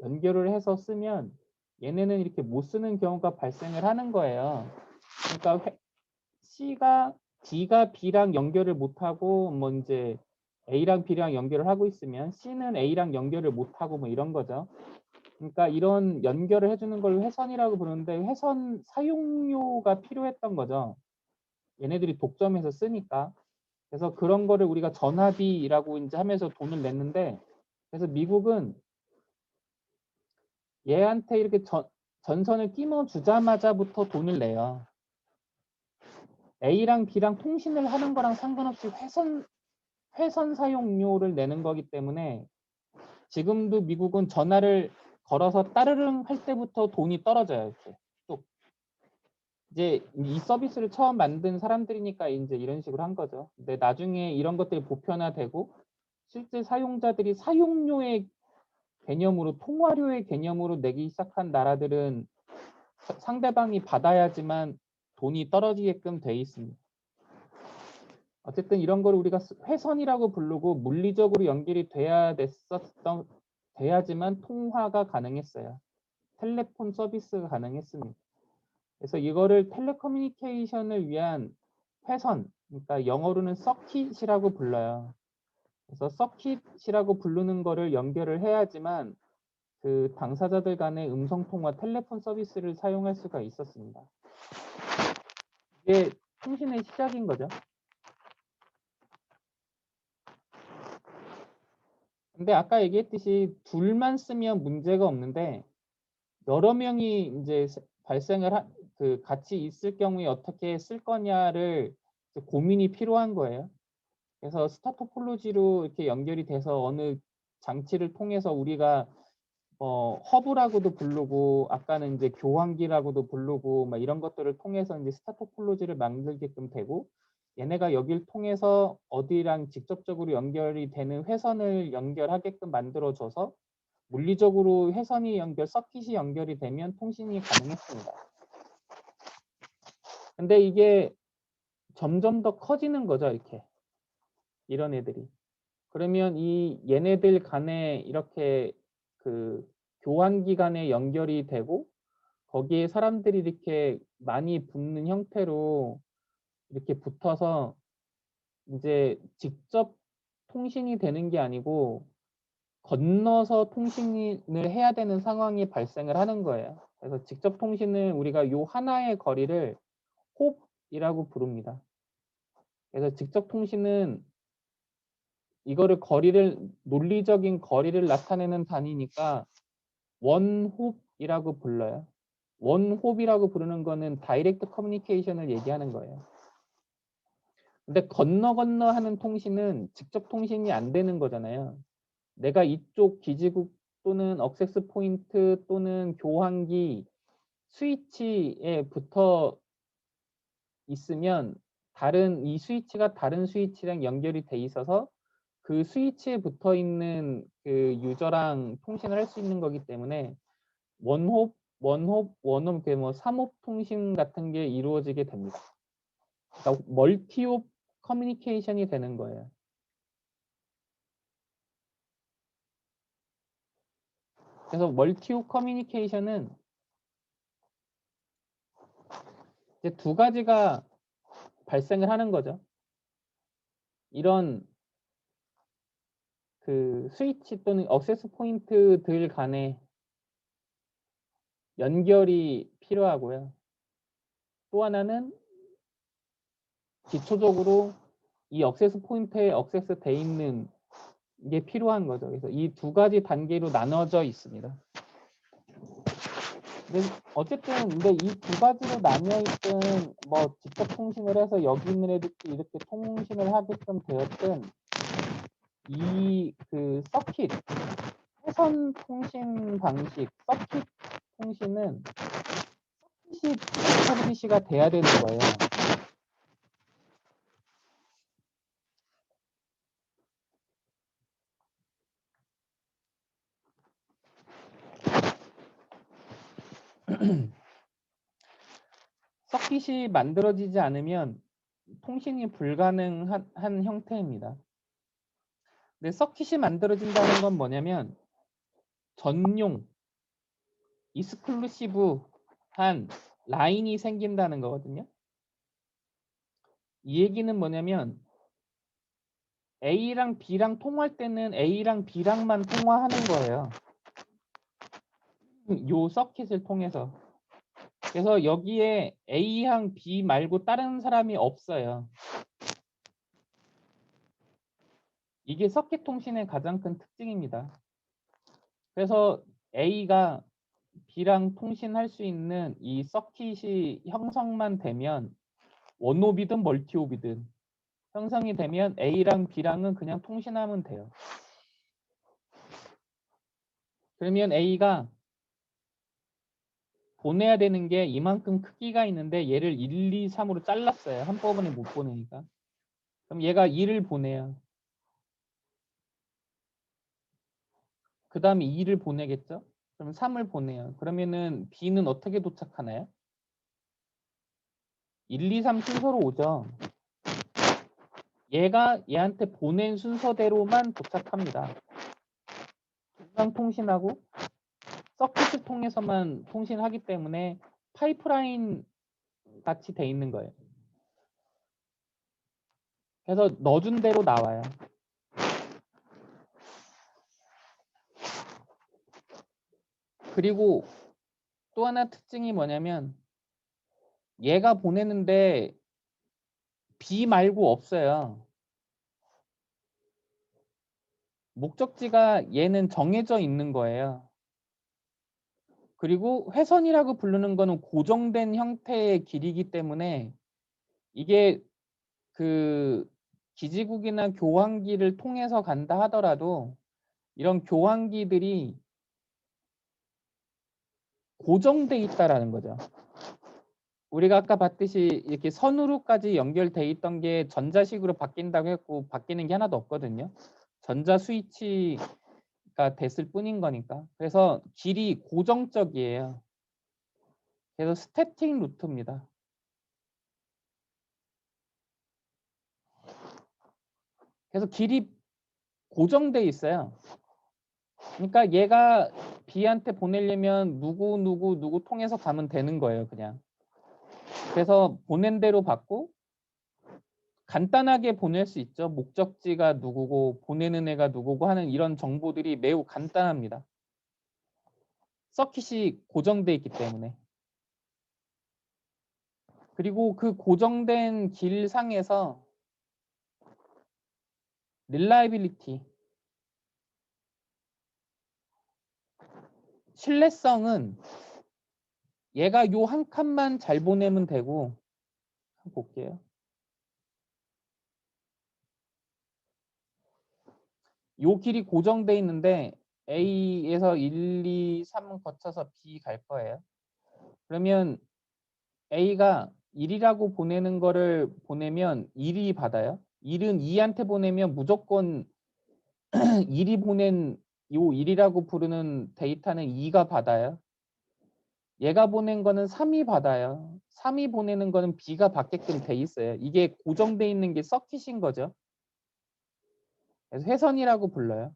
연결을 해서 쓰면 얘네는 이렇게 못 쓰는 경우가 발생을 하는 거예요. 그러니까 D가 B랑 연결을 못하고 뭐 이제 A랑 B랑 연결을 하고 있으면 C는 A랑 연결을 못하고 뭐 이런 거죠. 그러니까 이런 연결을 해주는 걸 회선이라고 부르는데 회선 사용료가 필요했던 거죠. 얘네들이 독점해서 쓰니까. 그래서 그런 거를 우리가 전화비라고 이제 하면서 돈을 냈는데, 그래서 미국은 얘한테 이렇게 전선을 끼워 주자마자부터 돈을 내요. A랑 B랑 통신을 하는 거랑 상관없이 회선 사용료를 내는 거기 때문에 지금도 미국은 전화를 걸어서 따르릉 할 때부터 돈이 떨어져요. 이렇게 뚝. 이제 이 서비스를 처음 만든 사람들이니까 이제 이런 식으로 한 거죠. 근데 나중에 이런 것들이 보편화되고 실제 사용자들이 사용료의 개념으로 통화료의 개념으로 내기 시작한 나라들은 상대방이 받아야지만 돈이 떨어지게끔 돼 있습니다. 어쨌든 이런 걸 우리가 회선이라고 부르고 물리적으로 연결이 돼야지만 통화가 가능했어요. 텔레폰 서비스가 가능했습니다. 그래서 이거를 텔레커뮤니케이션을 위한 회선, 그러니까 영어로는 서킷이라고 불러요. 그래서 서킷이라고 부르는 거를 연결을 해야지만 그 당사자들 간의 음성통화 텔레폰 서비스를 사용할 수가 있었습니다. 이게 통신의 시작인 거죠. 근데 아까 얘기했듯이 둘만 쓰면 문제가 없는데 여러 명이 이제 같이 있을 경우에 어떻게 쓸 거냐를 고민이 필요한 거예요. 그래서 스타 토폴로지로 이렇게 연결이 돼서 어느 장치를 통해서 우리가 허브라고도 부르고 아까는 이제 교환기라고도 부르고 막 이런 것들을 통해서 이제 스타 토폴로지를 만들게끔 되고 얘네가 여길 통해서 어디랑 직접적으로 연결이 되는 회선을 연결하게끔 만들어줘서 물리적으로 서킷이 연결이 되면 통신이 가능했습니다. 근데 이게 점점 더 커지는 거죠, 이렇게. 이런 애들이. 그러면 얘네들 간에 이렇게 교환기 간에 연결이 되고 거기에 사람들이 이렇게 많이 붙는 형태로 이렇게 붙어서 이제 직접 통신이 되는 게 아니고 건너서 통신을 해야 되는 상황이 발생을 하는 거예요. 그래서 직접 통신을 우리가 요 하나의 거리를 홉이라고 부릅니다. 그래서 직접 통신은 이거를 논리적인 거리를 나타내는 단위니까 원홉이라고 불러요. 원홉이라고 부르는 거는 다이렉트 커뮤니케이션을 얘기하는 거예요. 근데 건너 하는 통신은 직접 통신이 안 되는 거잖아요. 내가 이쪽 기지국 또는 억세스 포인트 또는 교환기 스위치에 붙어 있으면 이 스위치가 다른 스위치랑 연결이 돼 있어서 그 스위치에 붙어 있는 그 유저랑 통신을 할 수 있는 거기 때문에 원홉, 뭐 3홉 통신 같은 게 이루어지게 됩니다. 그러니까 멀티홉 커뮤니케이션이 되는 거예요. 그래서 멀티홉 커뮤니케이션은 이제 두 가지가 발생을 하는 거죠. 이런 그 스위치 또는 액세스 포인트들 간의 연결이 필요하고요. 또 하나는 기초적으로 이 액세스 포인트에 액세스 돼 있는 게 필요한 거죠. 그래서 이 두 가지 단계로 나눠져 있습니다. 근데 이 두 가지로 나뉘어 있든 뭐 직접 통신을 해서 여기 있는 애들끼리 이렇게 통신을 하게끔 되었든 이 그 서킷 회선 통신 방식 서킷 통신은 서킷이 에스타블리시가 돼야 되는 거예요. 서킷이 만들어지지 않으면 통신이 불가능한 형태입니다. 근데 서킷이 만들어진다는 건 뭐냐면 전용 익스클루시브한 라인이 생긴다는 거거든요. 이 얘기는 뭐냐면 A랑 B랑 통화할 때는 A랑 B랑만 통화하는 거예요. 요 서킷을 통해서. 그래서 여기에 A랑 B 말고 다른 사람이 없어요. 이게 서킷 통신의 가장 큰 특징입니다. 그래서 A가 B랑 통신할 수 있는 이 서킷이 형성만 되면 원옵이든 멀티옵이든 형성이 되면 A랑 B랑은 그냥 통신하면 돼요. 그러면 A가 보내야 되는 게 이만큼 크기가 있는데 얘를 1, 2, 3으로 잘랐어요. 한꺼번에 못 보내니까. 그럼 얘가 2를 보내요. 그 다음에 2를 보내겠죠? 그럼 3을 보내요. 그러면은 B는 어떻게 도착하나요? 1, 2, 3 순서로 오죠. 얘가 얘한테 보낸 순서대로만 도착합니다. 중간 통신하고 서킷을 통해서만 통신하기 때문에 파이프라인 같이 돼 있는 거예요. 그래서 넣어준 대로 나와요. 그리고 또 하나 특징이 뭐냐면 얘가 보내는데 B 말고 없어요. 목적지가 얘는 정해져 있는 거예요. 그리고 회선이라고 부르는 거는 고정된 형태의 길이기 때문에 이게 그 기지국이나 교환기를 통해서 간다 하더라도 이런 교환기들이 고정돼 있다라는 거죠. 우리가 아까 봤듯이 이렇게 선으로까지 연결돼 있던 게 전자식으로 바뀐다고 했고 바뀌는 게 하나도 없거든요. 전자 스위치가 됐을 뿐인 거니까. 그래서 길이 고정적이에요. 그래서 스태틱 루트입니다. 그래서 길이 고정돼 있어요. 그러니까 얘가 B한테 보내려면 누구 통해서 가면 되는 거예요, 그냥. 그래서 보낸 대로 받고 간단하게 보낼 수 있죠. 목적지가 누구고 보내는 애가 누구고 하는 이런 정보들이 매우 간단합니다. 서킷이 고정돼 있기 때문에. 그리고 그 고정된 길상에서 릴라이빌리티, 신뢰성은 얘가 요 한 칸만 잘 보내면 되고 한번 볼게요. 요 길이 고정돼 있는데 A에서 1, 2, 3 거쳐서 B 갈 거예요. 그러면 A가 1이라고 보내는 거를 보내면 1이 받아요. 1은 2한테 보내면 무조건 1이 보낸 요 1이라고 부르는 데이터는 2가 받아요. 얘가 보낸 거는 3이 받아요. 3이 보내는 거는 B가 받게끔 돼 있어요. 이게 고정돼 있는 게 서킷인 거죠. 그래서 회선이라고 불러요.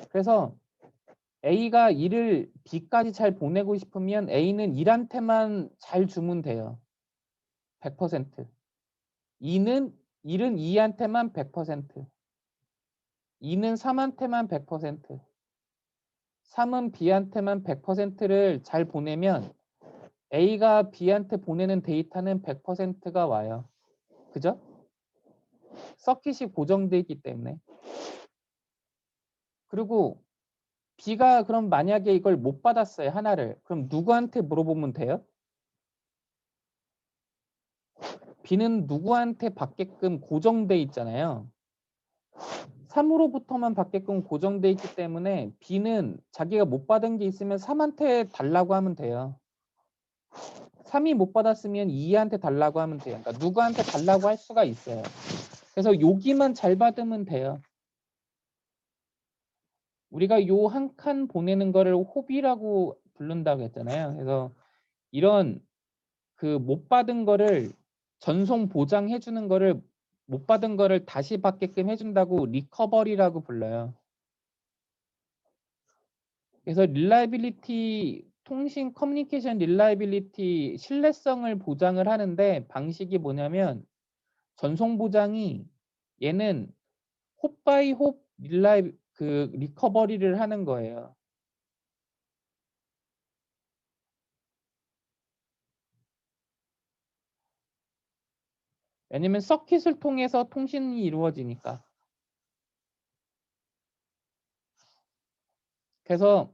그래서 A가 1을 B까지 잘 보내고 싶으면 A는 1한테만 잘 주면 돼요. 100%. 1은 2한테만 100%. 2는 3한테만 100%. 3은 B한테만 100%를 잘 보내면 A가 B한테 보내는 데이터는 100%가 와요. 그죠? 서킷이 고정돼 있기 때문에. 그리고 B가 그럼 만약에 이걸 못 받았어요. 하나를. 그럼 누구한테 물어보면 돼요? B는 누구한테 받게끔 고정돼 있잖아요. 3으로부터만 받게끔 고정돼 있기 때문에 B는 자기가 못 받은 게 있으면 3한테 달라고 하면 돼요. 3이 못 받았으면 2한테 달라고 하면 돼요. 그러니까 누구한테 달라고 할 수가 있어요. 그래서 여기만 잘 받으면 돼요. 우리가 요 한 칸 보내는 거를 호비라고 부른다고 했잖아요. 그래서 이런 그 못 받은 거를 전송 보장해 주는 거를 못 받은 거를 다시 받게끔 해준다고 리커버리라고 불러요. 그래서 릴라이빌리티 통신 커뮤니케이션 릴라이빌리티 신뢰성을 보장을 하는데 방식이 뭐냐면 전송 보장이 얘는 홉 바이 홉 릴라이 그 리커버리를 하는 거예요. 왜냐면 서킷을 통해서 통신이 이루어지니까. 그래서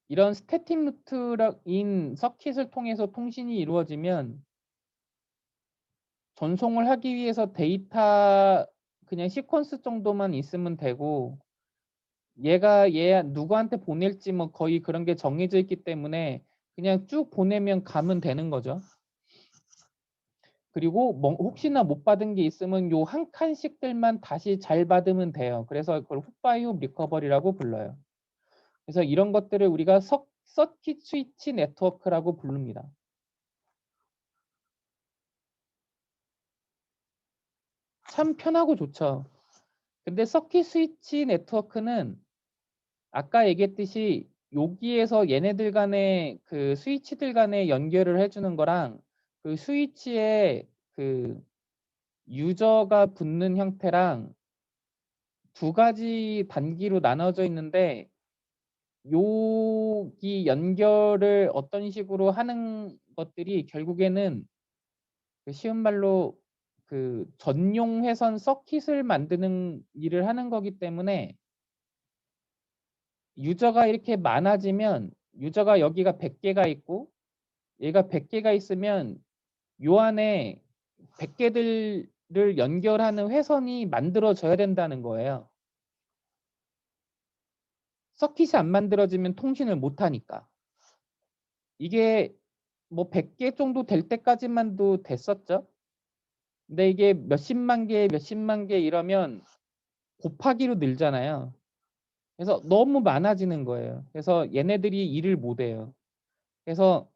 이런 스태틱 루트인 서킷을 통해서 통신이 이루어지면 전송을 하기 위해서 데이터 그냥 시퀀스 정도만 있으면 되고 얘가 얘 누구한테 보낼지 뭐 거의 그런 게 정해져 있기 때문에 그냥 쭉 보내면 가면 되는 거죠. 그리고 뭐 혹시나 못 받은 게 있으면 요 한 칸씩들만 다시 잘 받으면 돼요. 그래서 그걸 훅바이훅 리커버리라고 불러요. 그래서 이런 것들을 우리가 서킷 스위치 네트워크라고 부릅니다. 참 편하고 좋죠. 근데 서킷 스위치 네트워크는 아까 얘기했듯이 여기에서 얘네들 간의 그 스위치들 간의 연결을 해주는 거랑 그 스위치에 그 유저가 붙는 형태랑 두 가지 단기로 나눠져 있는데 여기 연결을 어떤 식으로 하는 것들이 결국에는 그 쉬운 말로 그 전용 회선 서킷을 만드는 일을 하는 거기 때문에 유저가 이렇게 많아지면 유저가 여기가 100개가 있고 얘가 100개가 있으면 요 안에 100개들을 연결하는 회선이 만들어져야 된다는 거예요. 서킷이 안 만들어지면 통신을 못 하니까. 이게 뭐 100개 정도 될 때까지만도 됐었죠. 근데 이게 몇십만 개 이러면 곱하기로 늘잖아요. 그래서 너무 많아지는 거예요. 그래서 얘네들이 일을 못 해요. 그래서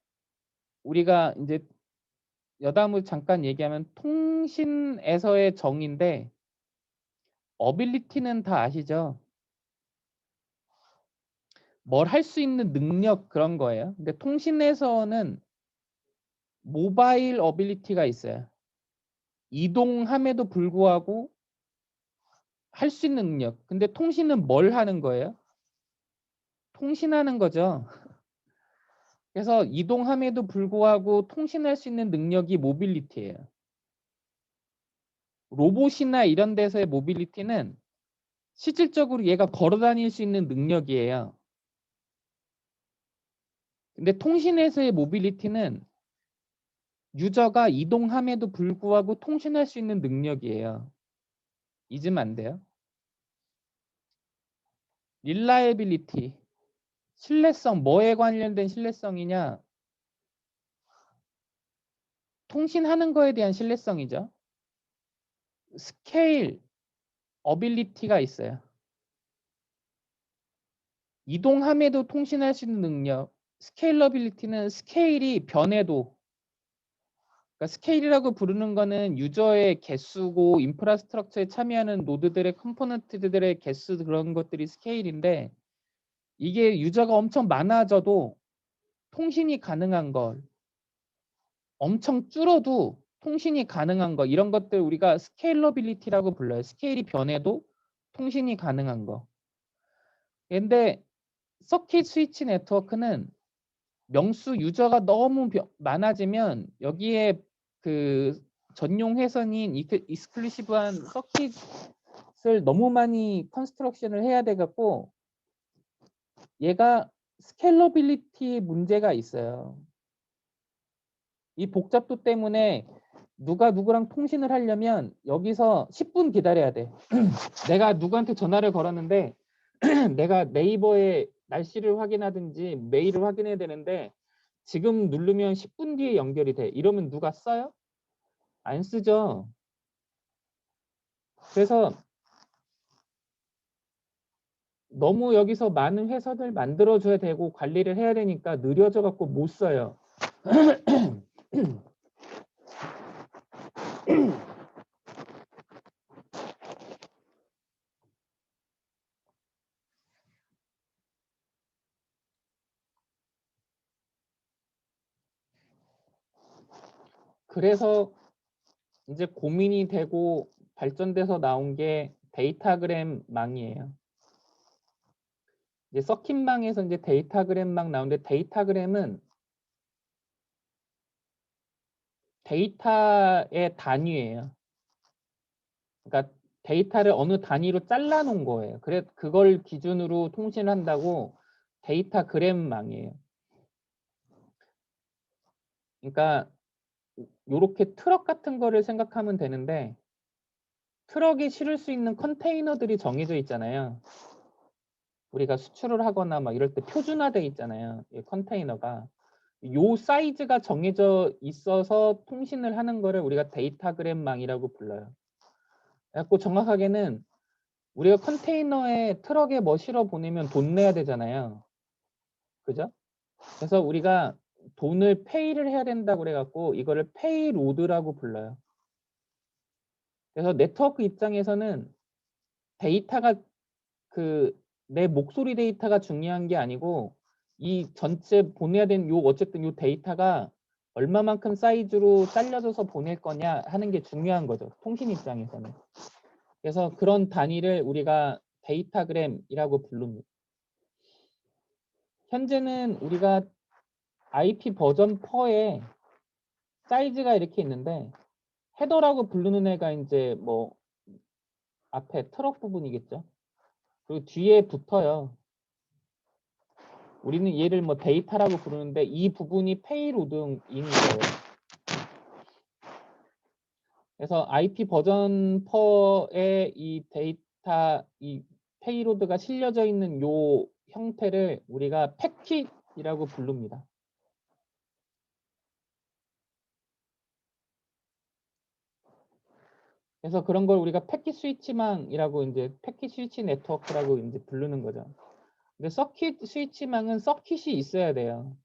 우리가 이제 여담을 잠깐 얘기하면 통신에서의 정의인데 어빌리티는 다 아시죠? 뭘 할 수 있는 능력 그런 거예요. 근데 통신에서는 모바일 어빌리티가 있어요. 이동함에도 불구하고 할 수 있는 능력. 근데 통신은 뭘 하는 거예요? 통신하는 거죠. 그래서 이동함에도 불구하고 통신할 수 있는 능력이 모빌리티예요. 로봇이나 이런 데서의 모빌리티는 실질적으로 얘가 걸어 다닐 수 있는 능력이에요. 근데 통신에서의 모빌리티는 유저가 이동함에도 불구하고 통신할 수 있는 능력이에요. 잊으면 안 돼요. 릴라이빌리티, 신뢰성, 뭐에 관련된 신뢰성이냐? 통신하는 거에 대한 신뢰성이죠. 스케일, 어빌리티가 있어요. 이동함에도 통신할 수 있는 능력. 스케일러빌리티는 스케일이 변해도, 그러니까 스케일이라고 부르는 거는 유저의 개수고 인프라스트럭처에 참여하는 노드들의 컴포넌트들의 개수, 그런 것들이 스케일인데, 이게 유저가 엄청 많아져도 통신이 가능한 걸, 엄청 줄어도 통신이 가능한 거, 이런 것들 우리가 스케일러빌리티라고 불러요. 스케일이 변해도 통신이 가능한 거. 근데 서킷 스위치 네트워크는 명수 유저가 너무 많아지면 여기에 그 전용 회선인 익스클루시브한 서킷을 너무 많이 컨스트럭션을 해야 돼 갖고 얘가 스케일러빌리티 문제가 있어요. 이 복잡도 때문에 누가 누구랑 통신을 하려면 여기서 10분 기다려야 돼. 내가 누구한테 전화를 걸었는데 내가 네이버에 날씨를 확인하든지 메일을 확인해야 되는데 지금 누르면 10분 뒤에 연결이 돼. 이러면 누가 써요? 안 쓰죠. 그래서 너무 여기서 많은 회선을 만들어줘야 되고 관리를 해야 되니까 느려져 갖고 못 써요. 그래서 이제 고민이 되고 발전돼서 나온 게 데이터그램 망이에요. 이제 서킷망에서 이제 데이터그램망 나오는데 데이터그램은 데이터의 단위예요. 그러니까 데이터를 어느 단위로 잘라 놓은 거예요. 그래 그걸 기준으로 통신한다고 데이터그램망이에요. 그러니까 요렇게 트럭 같은 거를 생각하면 되는데 트럭에 실을 수 있는 컨테이너들이 정해져 있잖아요. 우리가 수출을 하거나 막 이럴 때 표준화돼 있잖아요. 이 컨테이너가. 요 사이즈가 정해져 있어서 통신을 하는 거를 우리가 데이터그램망이라고 불러요. 그래갖고 정확하게는 우리가 컨테이너에 트럭에 뭐 실어 보내면 돈 내야 되잖아요. 그죠? 그래서 우리가 돈을 페이를 해야 된다고 그래갖고 이거를 페이로드라고 불러요. 그래서 네트워크 입장에서는 데이터가 그 내 목소리 데이터가 중요한 게 아니고 이 전체 보내야 되는 요 어쨌든 요 데이터가 얼마만큼 사이즈로 잘려져서 보낼 거냐 하는 게 중요한 거죠. 통신 입장에서는. 그래서 그런 단위를 우리가 데이터그램이라고 부릅니다. 현재는 우리가 IP 버전 4에 사이즈가 이렇게 있는데 헤더라고 부르는 애가 이제 뭐 앞에 트럭 부분이겠죠. 그리고 뒤에 붙어요. 우리는 얘를 뭐 데이터라고 부르는데 이 부분이 페이로드인 거예요. 그래서 IP 버전 4에 이 데이터, 이 페이로드가 실려져 있는 요 형태를 우리가 패킷이라고 부릅니다. 그래서 그런 걸 우리가 패킷 스위치망이라고 이제 패킷 스위치 네트워크라고 이제 부르는 거죠. 근데 서킷 스위치망은 서킷이 있어야 돼요.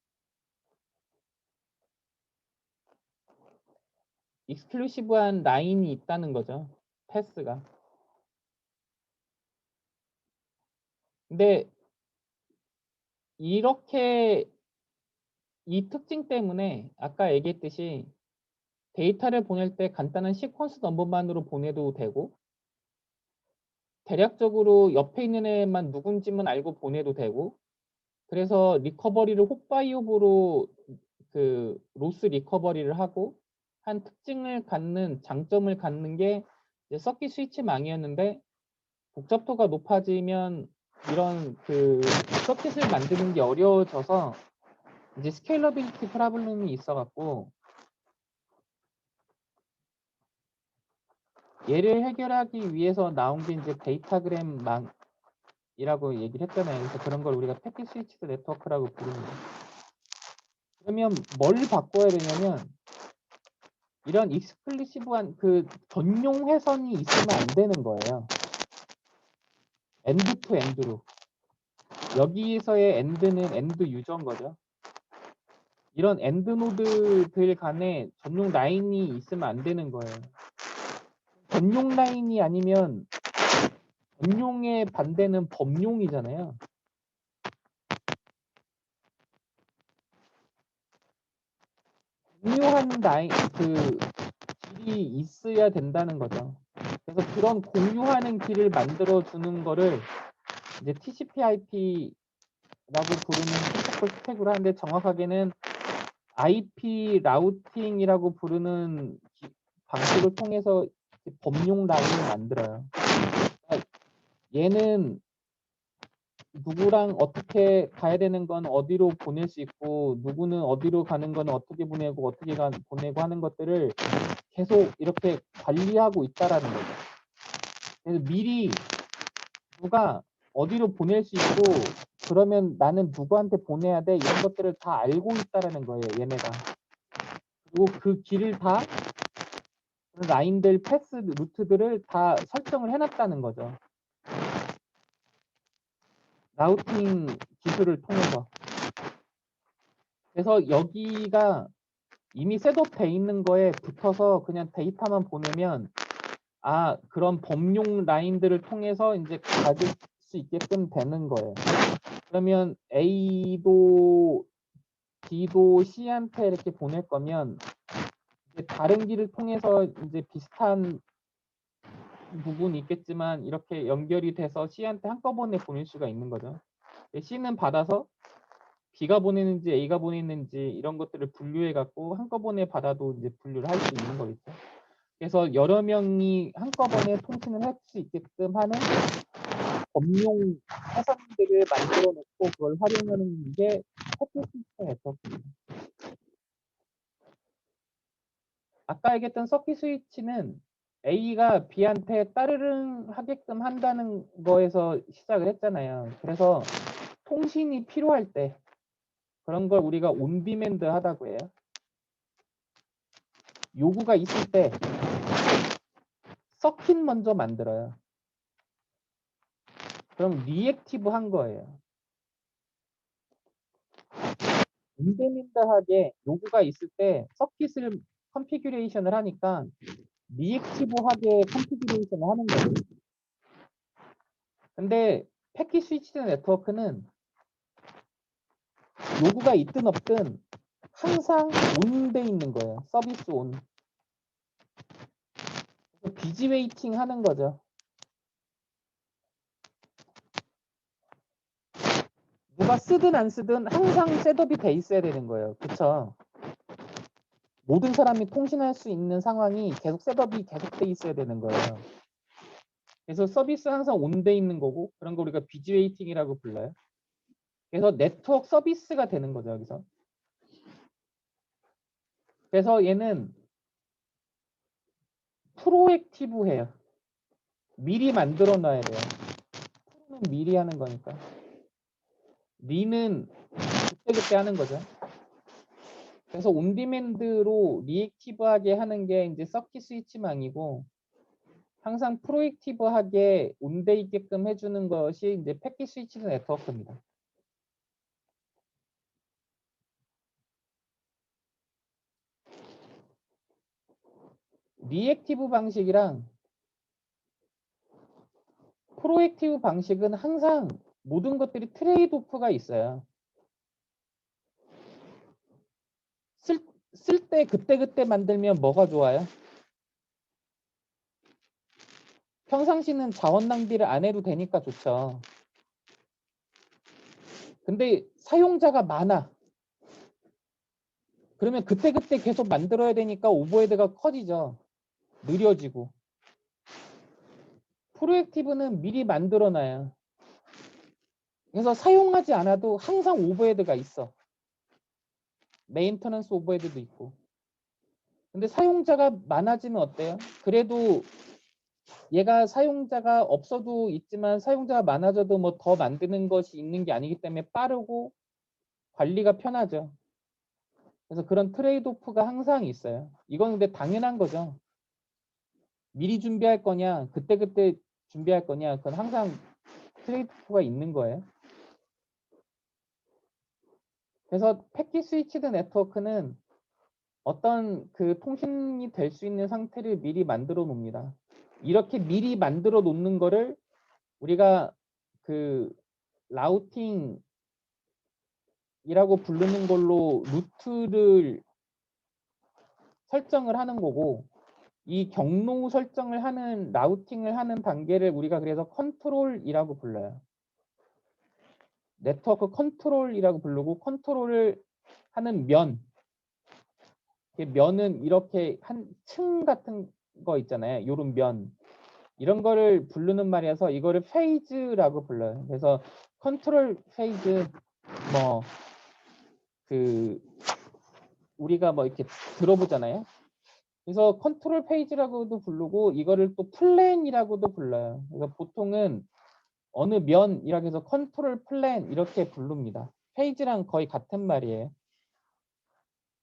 익스클루시브한 라인이 있다는 거죠. 패스가. 근데 이렇게 이 특징 때문에 아까 얘기했듯이 데이터를 보낼 때 간단한 시퀀스 넘버만으로 보내도 되고 대략적으로 옆에 있는 애만 누군지만 알고 보내도 되고 그래서 리커버리를 홉바이홉으로 그 로스 리커버리를 하고 한 특징을 갖는 장점을 갖는 게 이제 서킷 스위치망이었는데 복잡도가 높아지면 이런 그 서킷을 만드는 게 어려워져서 이제 스케일러빌리티 프로블럼이 있어갖고 얘를 해결하기 위해서 나온 게 이제 데이터그램망이라고 얘기를 했잖아요. 그래서 그런 걸 우리가 패킷 스위치드 네트워크라고 부릅니다. 그러면 뭘 바꿔야 되냐면 이런 익스클루시브한 그 전용 회선이 있으면 안 되는 거예요. 엔드 투 엔드로. 여기서의 end는 end 유저인 거죠. 이런 end 노드들 간에 전용 라인이 있으면 안 되는 거예요. 전용 라인이 아니면 전용의 반대는 범용이잖아요. 공유한 라인 그 길이 있어야 된다는 거죠. 그래서 그런 공유하는 길을 만들어 주는 거를 이제 TCP/IP라고 부르는 프로토콜 스택으로 하는데 정확하게는 IP 라우팅이라고 부르는 방식을 통해서 범용 라인을 만들어요. 그러니까 얘는 누구랑 어떻게 가야 되는 건 어디로 보낼 수 있고 누구는 어디로 가는 건 어떻게 보내고 어떻게 보내고 하는 것들을 계속 이렇게 관리하고 있다라는 거죠. 그래서 미리 누가 어디로 보낼 수 있고 그러면 나는 누구한테 보내야 돼 이런 것들을 다 알고 있다라는 거예요. 얘네가. 그리고 그 길을 다 라인들 패스 루트들을 다 설정을 해놨다는 거죠. 라우팅 기술을 통해서. 그래서 여기가 이미 셋업 돼 있는 거에 붙어서 그냥 데이터만 보내면 아 그런 범용 라인들을 통해서 이제 가질 수 있게끔 되는 거예요. 그러면 A도 B도 C한테 이렇게 보낼 거면 이제 다른 길을 통해서 이제 비슷한 부분이 있겠지만 이렇게 연결이 돼서 C한테 한꺼번에 보낼 수가 있는 거죠. C는 받아서 B가 보내는지 A가 보내는지 이런 것들을 분류해 갖고 한꺼번에 받아도 이제 분류를 할 수 있는 거겠죠. 그래서 여러 명이 한꺼번에 통신을 할 수 있게끔 하는 범용 해상들을 만들어 놓고 그걸 활용하는 게 패킷 스위치 네트워크입니다. 아까 얘기했던 서킷 스위치는 A가 B한테 따르릉 하게끔 한다는 거에서 시작을 했잖아요. 그래서 통신이 필요할 때 그런 걸 우리가 온디맨드 하다고 해요. 요구가 있을 때 서킷 먼저 만들어요. 그럼 리액티브 한 거예요. 온디맨드하게 요구가 있을 때 서킷을 컨피규레이션을 하니까 리액티브하게 컨피규레이션을 하는 거예요. 근데 패킷 스위치 네트워크는 요구가 있든 없든 항상 온돼 있는 거예요. 서비스 온. 비지 웨이팅 하는 거죠. 누가 쓰든 안 쓰든 항상 셋업이 돼 있어야 되는 거예요. 그쵸? 모든 사람이 통신할 수 있는 상황이 계속 셋업이 계속 돼 있어야 되는 거예요. 그래서 서비스 항상 온돼 있는 거고 그런 거 우리가 비지 웨이팅이라고 불러요. 그래서 네트워크 서비스가 되는 거죠. 여기서. 그래서 얘는 프로액티브해요. 미리 만들어 놔야 돼요. 프로는 미리 하는 거니까. 리는 그때그때 하는 거죠. 그래서 온디맨드로 리액티브하게 하는 게 이제 서킷 스위치망이고 항상 프로액티브하게 온돼 있게끔 해주는 것이 이제 패킷 스위치 네트워크입니다. 리액티브 방식이랑 프로액티브 방식은 항상 모든 것들이 트레이드 오프가 있어요. 쓸 때 그때그때 만들면 뭐가 좋아요? 평상시는 자원 낭비를 안 해도 되니까 좋죠. 근데 사용자가 많아. 그러면 그때그때 계속 만들어야 되니까 오버헤드가 커지죠. 느려지고. 프로액티브는 미리 만들어 놔요. 그래서 사용하지 않아도 항상 오버헤드가 있어. 메인터넌스 오버헤드도 있고. 근데 사용자가 많아지면 어때요? 그래도 얘가 사용자가 없어도 있지만 사용자가 많아져도 뭐 더 만드는 것이 있는 게 아니기 때문에 빠르고 관리가 편하죠. 그래서 그런 트레이드 오프가 항상 있어요. 이건 근데 당연한 거죠. 미리 준비할 거냐, 그때그때 준비할 거냐, 그건 항상 트레이드 오프가 있는 거예요. 그래서 패킷 스위치드 네트워크는 어떤 그 통신이 될 수 있는 상태를 미리 만들어 놓습니다. 이렇게 미리 만들어 놓는 거를 우리가 그 라우팅이라고 부르는 걸로 루트를 설정을 하는 거고, 이 경로 설정을 하는 라우팅을 하는 단계를 우리가 그래서 컨트롤이라고 불러요. 네트워크 컨트롤이라고 부르고, 컨트롤을 하는 면, 면은 이렇게 한 층 같은 거 있잖아요. 요런 면, 이런 거를 부르는 말이어서 이거를 페이즈라고 불러요. 그래서 컨트롤 페이즈, 뭐 그 우리가 뭐 이렇게 들어보잖아요. 그래서 컨트롤 페이지라고도 부르고, 이거를 또 플랜이라고도 불러요. 그래서 보통은 어느 면이라고 해서 컨트롤 플랜 이렇게 부릅니다. 페이지랑 거의 같은 말이에요.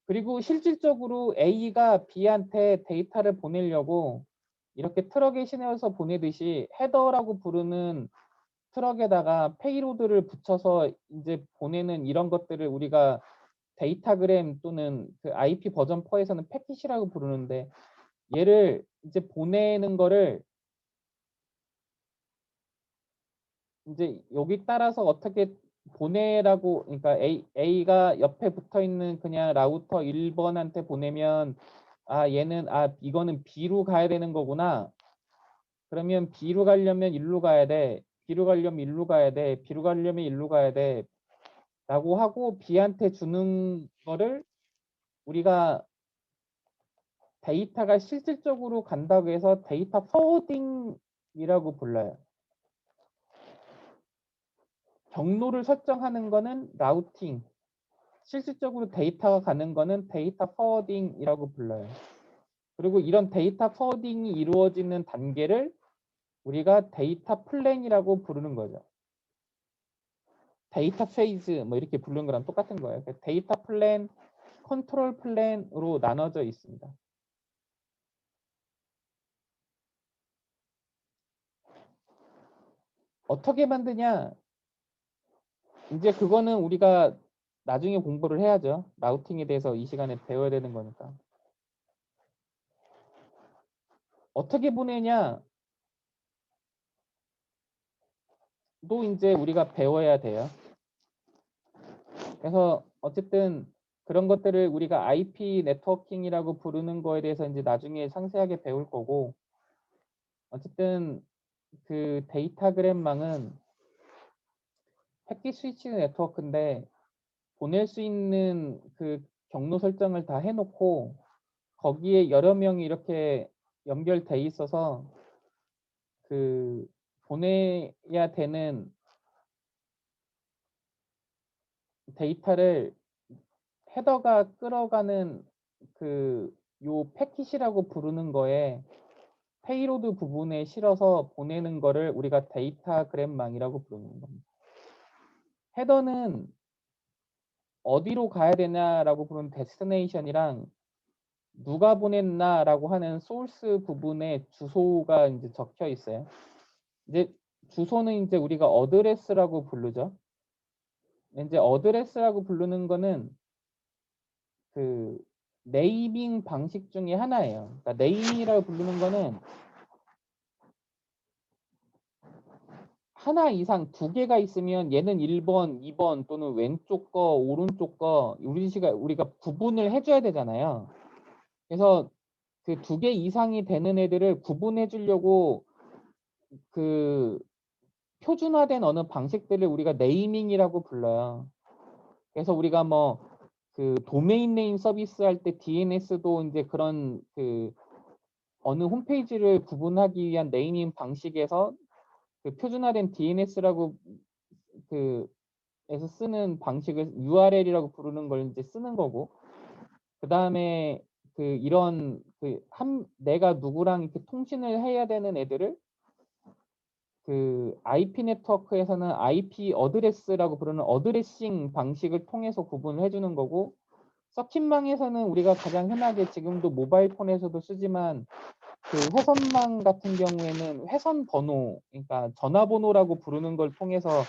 그리고 실질적으로 A가 B한테 데이터를 보내려고 이렇게 트럭에 실어서 보내듯이 헤더라고 부르는 트럭에다가 페이로드를 붙여서 이제 보내는 이런 것들을 우리가 데이터그램 또는 그 IP 버전 4에서는 패킷이라고 부르는데, 얘를 이제 보내는 거를 이제 여기 따라서 어떻게 보내라고, 그러니까 A가 옆에 붙어 있는 그냥 라우터 1번한테 보내면, 아 얘는 이거는 B로 가야 되는 거구나. 그러면 B로 가려면 일로 가야 돼. B로 가려면 일로 가야 돼. B로 가려면 일로 가야 돼. 라고 하고 B한테 주는 거를 우리가 데이터가 실질적으로 간다고 해서 데이터 포워딩이라고 불러요. 경로를 설정하는 거는 라우팅, 실질적으로 데이터가 가는 거는 데이터 포워딩이라고 불러요. 그리고 이런 데이터 포워딩이 이루어지는 단계를 우리가 데이터 플랜이라고 부르는 거죠. 데이터 페이즈 뭐 이렇게 부르는 거랑 똑같은 거예요. 데이터 플랜, 컨트롤 플랜으로 나눠져 있습니다. 어떻게 만드냐? 이제 그거는 우리가 나중에 공부를 해야죠. 라우팅에 대해서 이 시간에 배워야 되는 거니까. 어떻게 보내냐? 또 이제 우리가 배워야 돼요. 그래서 어쨌든 그런 것들을 우리가 IP 네트워킹이라고 부르는 거에 대해서 이제 나중에 상세하게 배울 거고, 어쨌든 그 데이터그램망은 패킷 스위치 네트워크인데 보낼 수 있는 그 경로 설정을 다 해놓고 거기에 여러 명이 이렇게 연결돼 있어서 그 보내야 되는 데이터를 헤더가 끌어가는 그 요 패킷이라고 부르는 거에 페이로드 부분에 실어서 보내는 거를 우리가 데이터그램망이라고 부르는 겁니다. 헤더는 어디로 가야 되냐라고 부르는 데스티네이션이랑 누가 보냈나라고 하는 소스 부분에 주소가 이제 적혀 있어요. 이제 주소는 이제 우리가 어드레스라고 부르죠. 이제 어드레스라고 부르는 거는 그 네이밍 방식 중에 하나예요. 그러니까 네이밍이라고 부르는 거는 하나 이상 두 개가 있으면 얘는 1번, 2번 또는 왼쪽 거, 오른쪽 거 우리가 구분을 해줘야 되잖아요. 그래서 그 두 개 이상이 되는 애들을 구분해 주려고 그 표준화된 어느 방식들을 우리가 네이밍이라고 불러요. 그래서 우리가 뭐 그 도메인 네임 서비스 할 때 DNS도 이제 그런 그 어느 홈페이지를 구분하기 위한 네이밍 방식에서 그 표준화된 DNS라고 그 에서 쓰는 방식을 URL이라고 부르는 걸 이제 쓰는 거고, 그 다음에 그 이런 내가 누구랑 이렇게 통신을 해야 되는 애들을 그 IP 네트워크에서는 IP 어드레스라고 부르는 어드레싱 방식을 통해서 구분을 해주는 거고, 서킷망에서는 우리가 가장 흔하게 지금도 모바일 폰에서도 쓰지만 그 회선망 같은 경우에는 회선 번호, 그러니까 전화번호라고 부르는 걸 통해서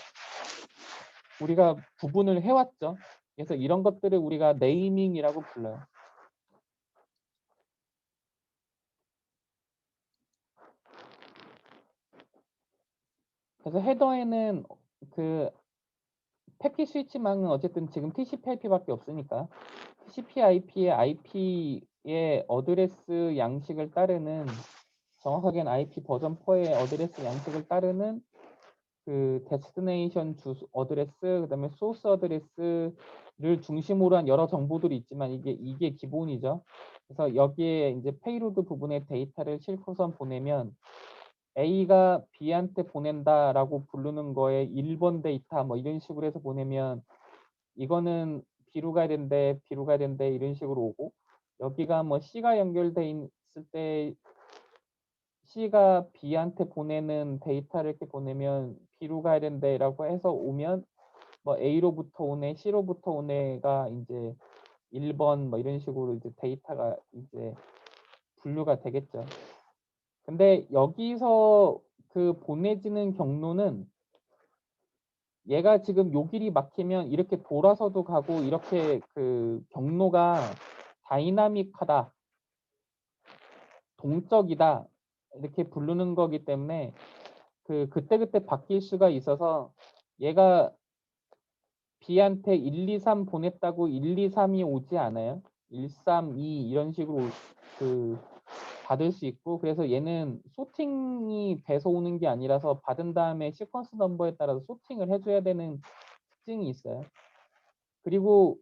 우리가 구분을 해왔죠. 그래서 이런 것들을 우리가 네이밍이라고 불러요. 그래서 헤더에는 그 패킷 스위치망은 어쨌든 지금 TCP/IP밖에 없으니까 TCP/IP의 IP의 어드레스 양식을 따르는, 정확하게는 IP 버전 4의 어드레스 양식을 따르는 그 데스티네이션 주소 어드레스, 그다음에 소스 어드레스를 중심으로 한 여러 정보들이 있지만 이게 기본이죠. 그래서 여기에 이제 페이로드 부분의 데이터를 싣고선 보내면 A가 B한테 보낸다라고 부르는 거에 1번 데이터 뭐 이런 식으로 해서 보내면 이거는 B로 가야 된대, B로 가야 된대 이런 식으로 오고, 여기가 뭐 C가 연결돼 있을 때 C가 B한테 보내는 데이터를 이렇게 보내면 B로 가야 된대라고 해서 오면 뭐 A로부터 오네, C로부터 오네가 이제 1번 뭐 이런 식으로 이제 데이터가 이제 분류가 되겠죠. 근데 여기서 그 보내지는 경로는 얘가 지금 요 길이 막히면 이렇게 돌아서도 가고, 이렇게 그 경로가 다이나믹하다, 동적이다 이렇게 부르는 거기 때문에 그때그때 바뀔 수가 있어서 얘가 B한테 1, 2, 3 보냈다고 1, 2, 3이 오지 않아요. 1, 3, 2 이런 식으로 그 받을 수 있고, 그래서 얘는 소팅이 돼서 오는 게 아니라서 받은 다음에 시퀀스 넘버에 따라서 소팅을 해줘야 되는 특징이 있어요. 그리고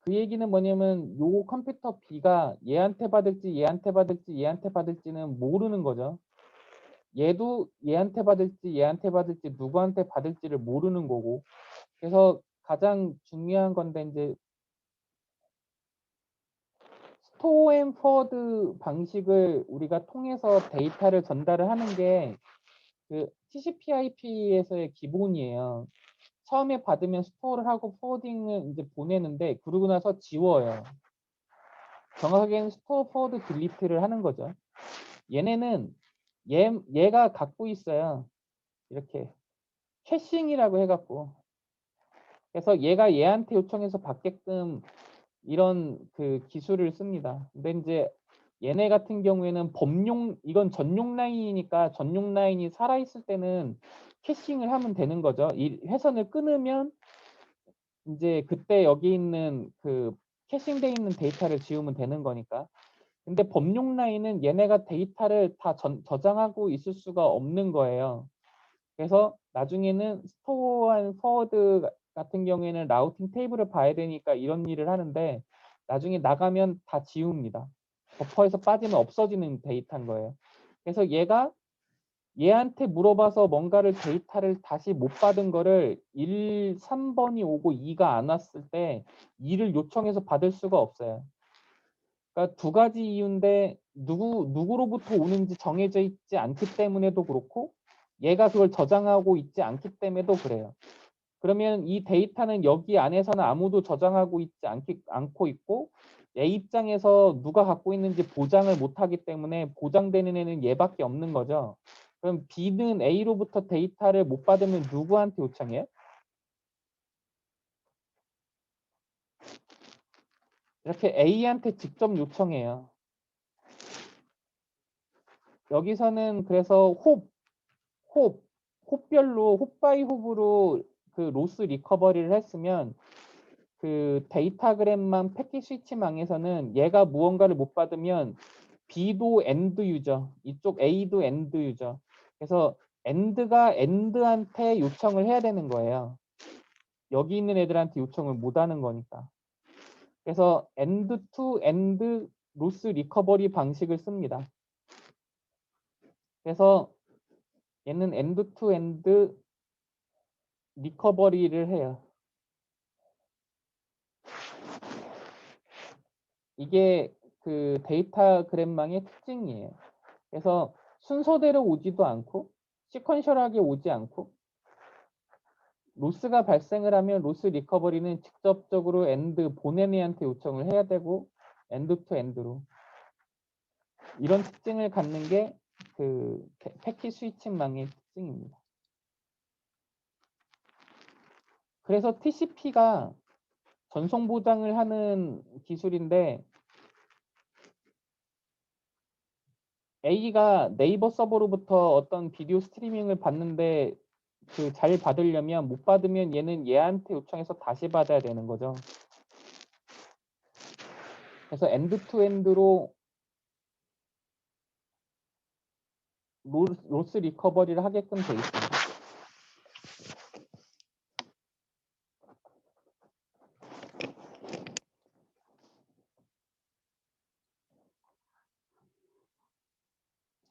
그 얘기는 뭐냐면 요 컴퓨터 B가 얘한테 받을지 얘한테 받을지 얘한테 받을지는 모르는 거죠. 얘도 얘한테 받을지 얘한테 받을지 누구한테 받을지를 모르는 거고, 그래서 가장 중요한 건데 이제 스토어 앤 포워드 방식을 우리가 통해서 데이터를 전달을 하는 게 그 TCP/IP에서의 기본이에요. 처음에 받으면 스토어를 하고 포워딩을 이제 보내는데, 그러고 나서 지워요. 정확하게는 스토어 포워드 딜리트를 하는 거죠. 얘네는 얘가 갖고 있어요. 이렇게 캐싱이라고 해갖고, 그래서 얘가 얘한테 요청해서 받게끔 이런 그 기술을 씁니다. 근데 이제 얘네 같은 경우에는 이건 전용 라인이니까 전용 라인이 살아있을 때는 캐싱을 하면 되는 거죠. 이 회선을 끊으면 이제 그때 여기 있는 그 캐싱돼 있는 데이터를 지우면 되는 거니까. 근데 범용 라인은 얘네가 데이터를 다 저장하고 있을 수가 없는 거예요. 그래서 나중에는 스토어 앤 포워드 같은 경우에는 라우팅 테이블을 봐야 되니까 이런 일을 하는데, 나중에 나가면 다 지웁니다. 버퍼에서 빠지면 없어지는 데이터인 거예요. 그래서 얘한테 물어봐서 뭔가를 데이터를 다시 못 받은 거를 3번이 오고 2가 안 왔을 때 2를 요청해서 받을 수가 없어요. 그러니까 두 가지 이유인데, 누구로부터 오는지 정해져 있지 않기 때문에도 그렇고, 얘가 그걸 저장하고 있지 않기 때문에도 그래요. 그러면 이 데이터는 여기 안에서는 아무도 저장하고 있지 않고 있고, 얘 입장에서 누가 갖고 있는지 보장을 못하기 때문에 보장되는 애는 얘밖에 없는 거죠. 그럼 B는 A로부터 데이터를 못 받으면 누구한테 요청해요? 이렇게 A한테 직접 요청해요. 여기서는 그래서 홉 바이 홉으로 그 로스 리커버리를 했으면, 그 데이터그램망 패킷 스위치망에서는 얘가 무언가를 못 받으면 B도 엔드 유저, 이쪽 A도 엔드 유저. 그래서 엔드가 엔드한테 요청을 해야 되는 거예요. 여기 있는 애들한테 요청을 못 하는 거니까. 그래서 엔드 투 엔드 로스 리커버리 방식을 씁니다. 그래서 얘는 엔드 투 엔드 리커버리를 해요. 이게 그 데이터그램망의 특징이에요. 그래서 순서대로 오지도 않고 시퀀셜하게 오지 않고, 로스가 발생을 하면 로스 리커버리는 직접적으로 엔드 보낸 애한테 요청을 해야 되고, 엔드 투 엔드로. 이런 특징을 갖는 게 그 패킷 스위칭망의 특징입니다. 그래서 TCP가 전송 보장을 하는 기술인데 A가 네이버 서버로부터 어떤 비디오 스트리밍을 받는데 그 잘 받으려면 못 받으면 얘는 얘한테 요청해서 다시 받아야 되는 거죠. 그래서 엔드 투 엔드로 로스 리커버리를 하게끔 돼 있습니다.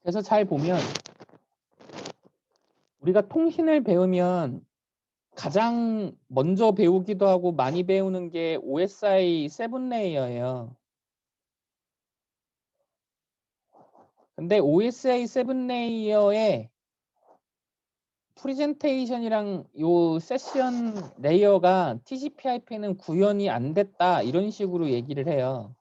그래서 잘 보면 우리가 통신을 배우면 가장 먼저 배우기도 하고 많이 배우는 게 OSI 7 레이어예요. 근데 OSI 7 레이어의 프레젠테이션이랑 요 세션 레이어가 TCP/IP는 구현이 안 됐다 이런 식으로 얘기를 해요.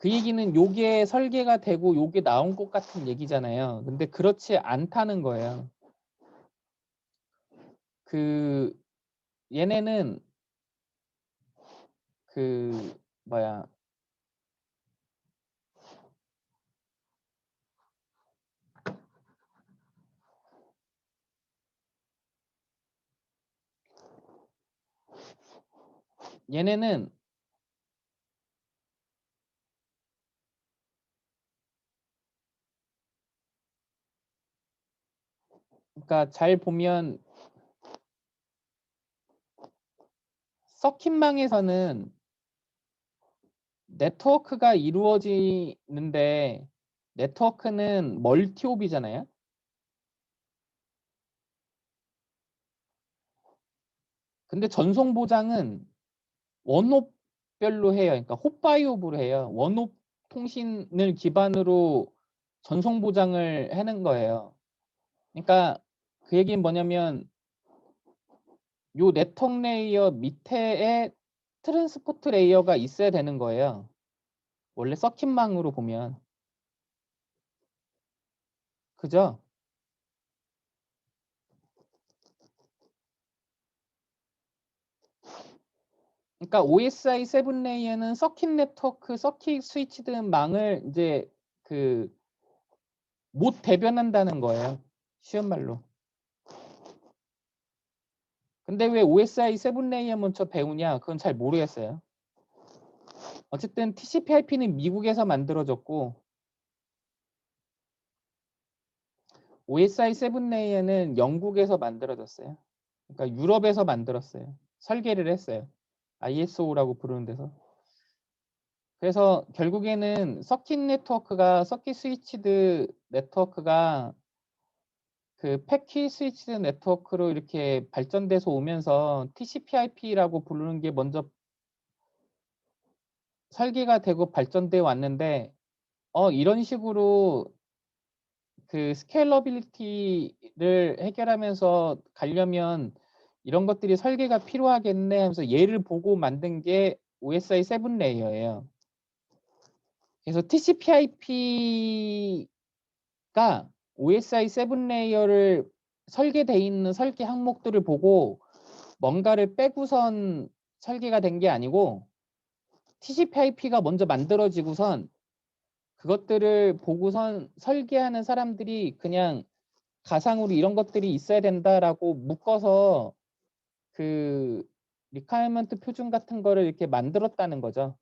그 얘기는 요게 설계가 되고 요게 나온 것 같은 얘기잖아요. 근데 그렇지 않다는 거예요. 그 얘네는 그 뭐야 얘네는 그러니까 잘 보면 서킷망에서는 네트워크가 이루어지는데 네트워크는 멀티옵이잖아요. 근데 전송 보장은 원옵별로 해요. 그러니까 홉바이옵으로 해요. 원옵 통신을 기반으로 전송 보장을 하는 거예요. 그러니까 그 얘기는 뭐냐면 요 네트워크 레이어 밑에에 트랜스포트 레이어가 있어야 되는 거예요. 원래 서킷망으로 보면. 그죠? 그러니까 OSI 7 레이어는 서킷 네트워크, 서킷 스위치드 망을 이제 그 못 대변한다는 거예요. 쉬운 말로. 근데 왜 OSI 7 레이어 먼저 배우냐? 그건 잘 모르겠어요. 어쨌든 TCP/IP는 미국에서 만들어졌고 OSI 7 레이어는 영국에서 만들어졌어요. 그러니까 유럽에서 만들었어요. 설계를 했어요. ISO라고 부르는 데서. 그래서 결국에는 서킷 스위치드 네트워크가 그 패킷 스위치드 네트워크로 이렇게 발전돼서 오면서 TCP/IP라고 부르는 게 먼저 설계가 되고 발전돼 왔는데 이런 식으로 그 스케일러빌리티를 해결하면서 가려면 이런 것들이 설계가 필요하겠네 하면서 얘를 보고 만든 게 OSI 7 레이어예요. 그래서 TCP/IP가 OSI 7 레이어를 설계돼 있는 설계 항목들을 보고 뭔가를 빼고선 설계가 된 게 아니고 TCP/IP가 먼저 만들어지고선 그것들을 보고선 설계하는 사람들이 그냥 가상으로 이런 것들이 있어야 된다라고 묶어서 그 리퀘어먼트 표준 같은 거를 이렇게 만들었다는 거죠.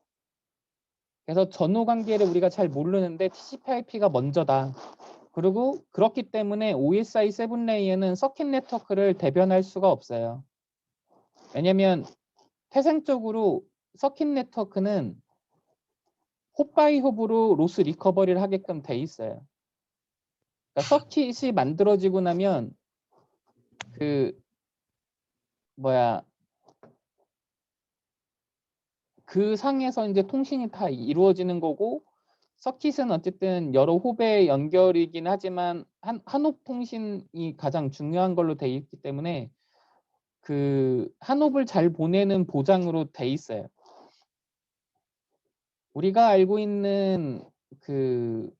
그래서 전후 관계를 우리가 잘 모르는데 TCP/IP가 먼저다. 그리고 그렇기 때문에 OSI 7 레이어는 서킷 네트워크를 대변할 수가 없어요. 왜냐면 태생적으로 서킷 네트워크는 홉 바이 홉으로 로스 리커버리를 하게끔 돼 있어요. 그러니까 서킷이 만들어지고 나면 그 뭐야 그 상에서 이제 통신이 다 이루어지는 거고 서킷은 어쨌든 여러 홉의 연결이긴 하지만 한홉 통신이 가장 중요한 걸로 돼 있기 때문에 그 한홉을 잘 보내는 보장으로 돼 있어요. 우리가 알고 있는 그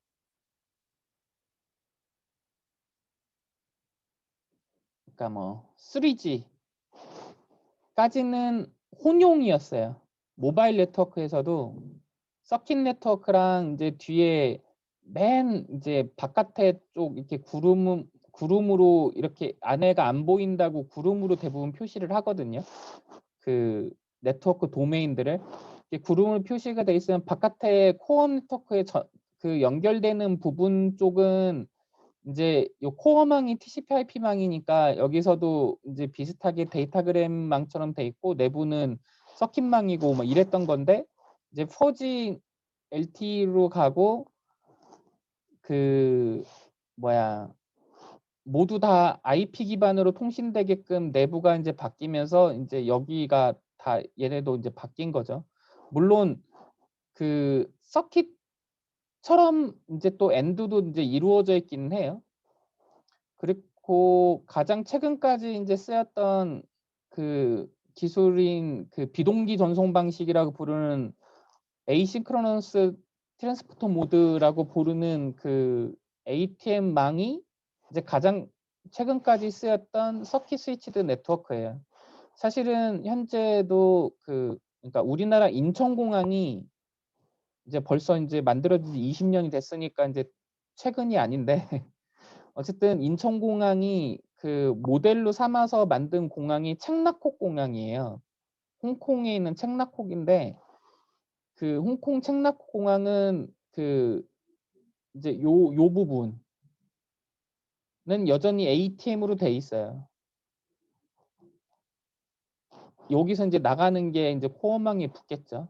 그러니까 뭐 3G 까지는 혼용이었어요. 모바일 네트워크에서도 서킷 네트워크랑 이제 뒤에 맨 이제 바깥에 쪽 이렇게 구름으로 이렇게 안에가 안 보인다고 구름으로 대부분 표시를 하거든요. 그 네트워크 도메인들을 구름으로 표시가 돼 있으면 바깥에 코어 네트워크에 그 연결되는 부분 쪽은 이제 요 코어망이 TCP/IP망이니까 여기서도 이제 비슷하게 데이터그램망처럼 돼 있고 내부는 서킷망이고 막 이랬던 건데 이제 4G LTE로 가고 그 뭐야 모두 다 IP 기반으로 통신되게끔 내부가 이제 바뀌면서 이제 여기가 다 얘네도 이제 바뀐 거죠. 물론 그 서킷처럼 이제 또 엔드도 이제 이루어져 있기는 해요. 그리고 가장 최근까지 이제 쓰였던 그 기술인 그 비동기 전송 방식이라고 부르는 에이싱크로너스 트랜스포터 모드라고 부르는 그 ATM망이 이제 가장 최근까지 쓰였던 서킷 스위치드 네트워크예요. 사실은 현재도 그러니까 우리나라 인천공항이 이제 벌써 이제 만들어진 지 20년이 됐으니까 이제 최근이 아닌데 어쨌든 인천공항이 그 모델로 삼아서 만든 공항이 책나콕 공항이에요. 홍콩에 있는 책나콕인데 그 홍콩 책나콕 공항은 그 이제 요 부분은 여전히 ATM으로 돼 있어요. 여기서 이제 나가는 게 이제 코어망에 붙겠죠.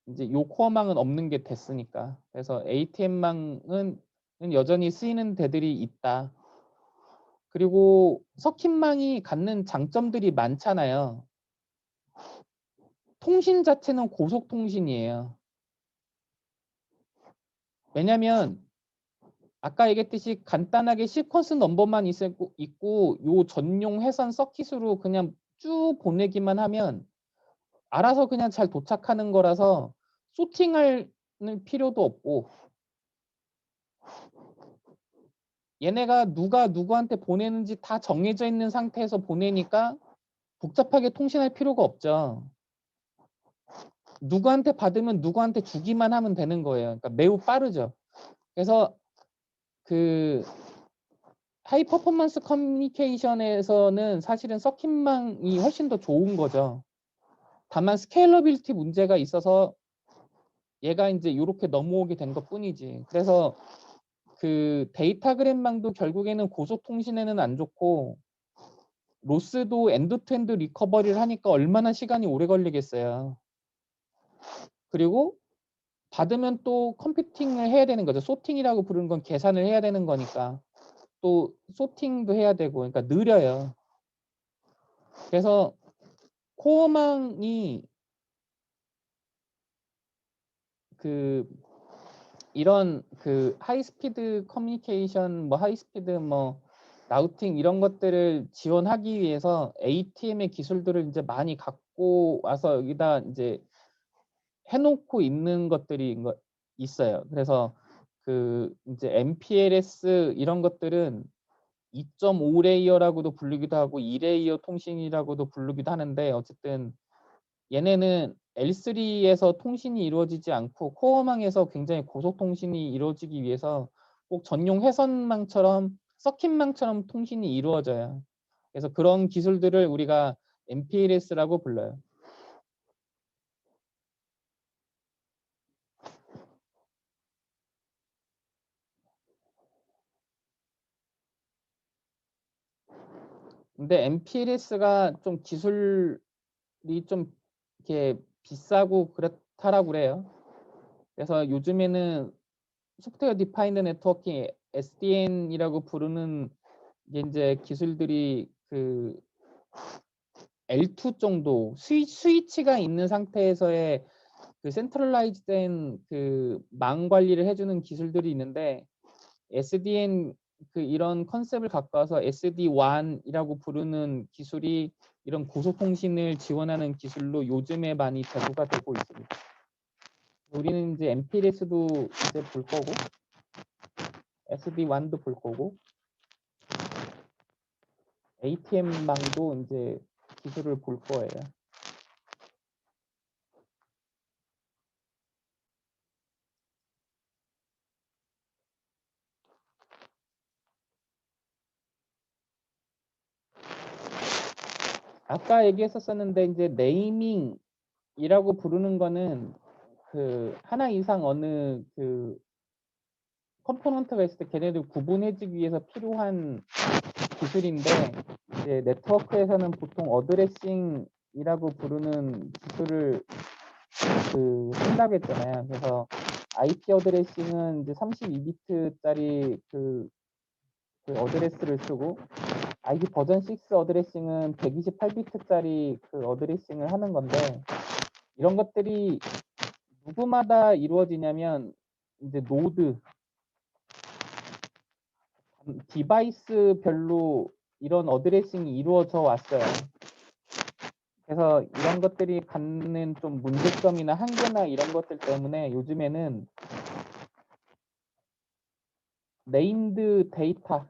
이제 요 코어망은 없는 게 됐으니까. 그래서 ATM망은 여전히 쓰이는 데들이 있다. 그리고 서킷망이 갖는 장점들이 많잖아요. 통신 자체는 고속통신이에요. 왜냐면 아까 얘기했듯이 간단하게 시퀀스 넘버만 있고 요 전용 회선 서킷으로 그냥 쭉 보내기만 하면 알아서 그냥 잘 도착하는 거라서 소팅할 필요도 없고 얘네가 누가 누구한테 보내는지 다 정해져 있는 상태에서 보내니까 복잡하게 통신할 필요가 없죠. 누구한테 받으면 누구한테 주기만 하면 되는 거예요. 그러니까 매우 빠르죠. 그래서 그 하이 퍼포먼스 커뮤니케이션에서는 사실은 서킷망이 훨씬 더 좋은 거죠. 다만 스케일러빌리티 문제가 있어서 얘가 이제 이렇게 넘어오게 된 것뿐이지. 그래서 그 데이터그램망도 결국에는 고속 통신에는 안 좋고 로스도 엔드-투-엔드 리커버리를 하니까 얼마나 시간이 오래 걸리겠어요. 그리고 받으면 또 컴퓨팅을 해야 되는 거죠. 소팅이라고 부르는 건 계산을 해야 되는 거니까 또 소팅도 해야 되고 그러니까 느려요. 그래서 코어망이 그 이런 그 하이스피드 커뮤니케이션 뭐 하이스피드 뭐 라우팅 이런 것들을 지원하기 위해서 ATM의 기술들을 이제 많이 갖고 와서 여기다 이제 해놓고 있는 것들이 있어요. 그래서 그 이제 MPLS 이런 것들은 2.5 레이어라고도 부르기도 하고 2 레이어 통신이라고도 부르기도 하는데 어쨌든 얘네는 L3에서 통신이 이루어지지 않고 코어망에서 굉장히 고속 통신이 이루어지기 위해서 꼭 전용 회선망처럼 서킷망처럼 통신이 이루어져요. 그래서 그런 기술들을 우리가 MPLS라고 불러요. 근데 MPLS가 좀 기술이 좀 이렇게 비싸고 그렇다라고 그래요. 그래서 요즘에는 소프트웨어 디파인드 네트워킹 SDN이라고 부르는 이게 이제 기술들이 그 L2 정도 스위치가 있는 상태에서의 그 센트럴라이즈된 그 망 관리를 해주는 기술들이 있는데 SDN 그 이런 컨셉을 갖고 와서 SD-WAN이라고 부르는 기술이 이런 고속통신을 지원하는 기술로 요즘에 많이 대두가 되고 있습니다. 우리는 이제 MPLS도 이제 볼 거고 SD-WAN도 볼 거고 ATM망도 이제 기술을 볼 거예요. 아까 얘기했었었는데 이제 네이밍이라고 부르는 거는 그 하나 이상 어느 그 컴포넌트가 있을 때 걔네들 구분해주기 위해서 필요한 기술인데 이제 네트워크에서는 보통 어드레싱이라고 부르는 기술을 쓴다고 했잖아요. 그래서 IP 어드레싱은 이제 32비트짜리 그 어드레스를 쓰고 IP 버전 6 어드레싱은 128비트짜리 그 어드레싱을 하는 건데 이런 것들이 누구마다 이루어지냐면 이제 노드 디바이스별로 이런 어드레싱이 이루어져 왔어요. 그래서 이런 것들이 갖는 좀 문제점이나 한계나 이런 것들 때문에 요즘에는 네임드 데이터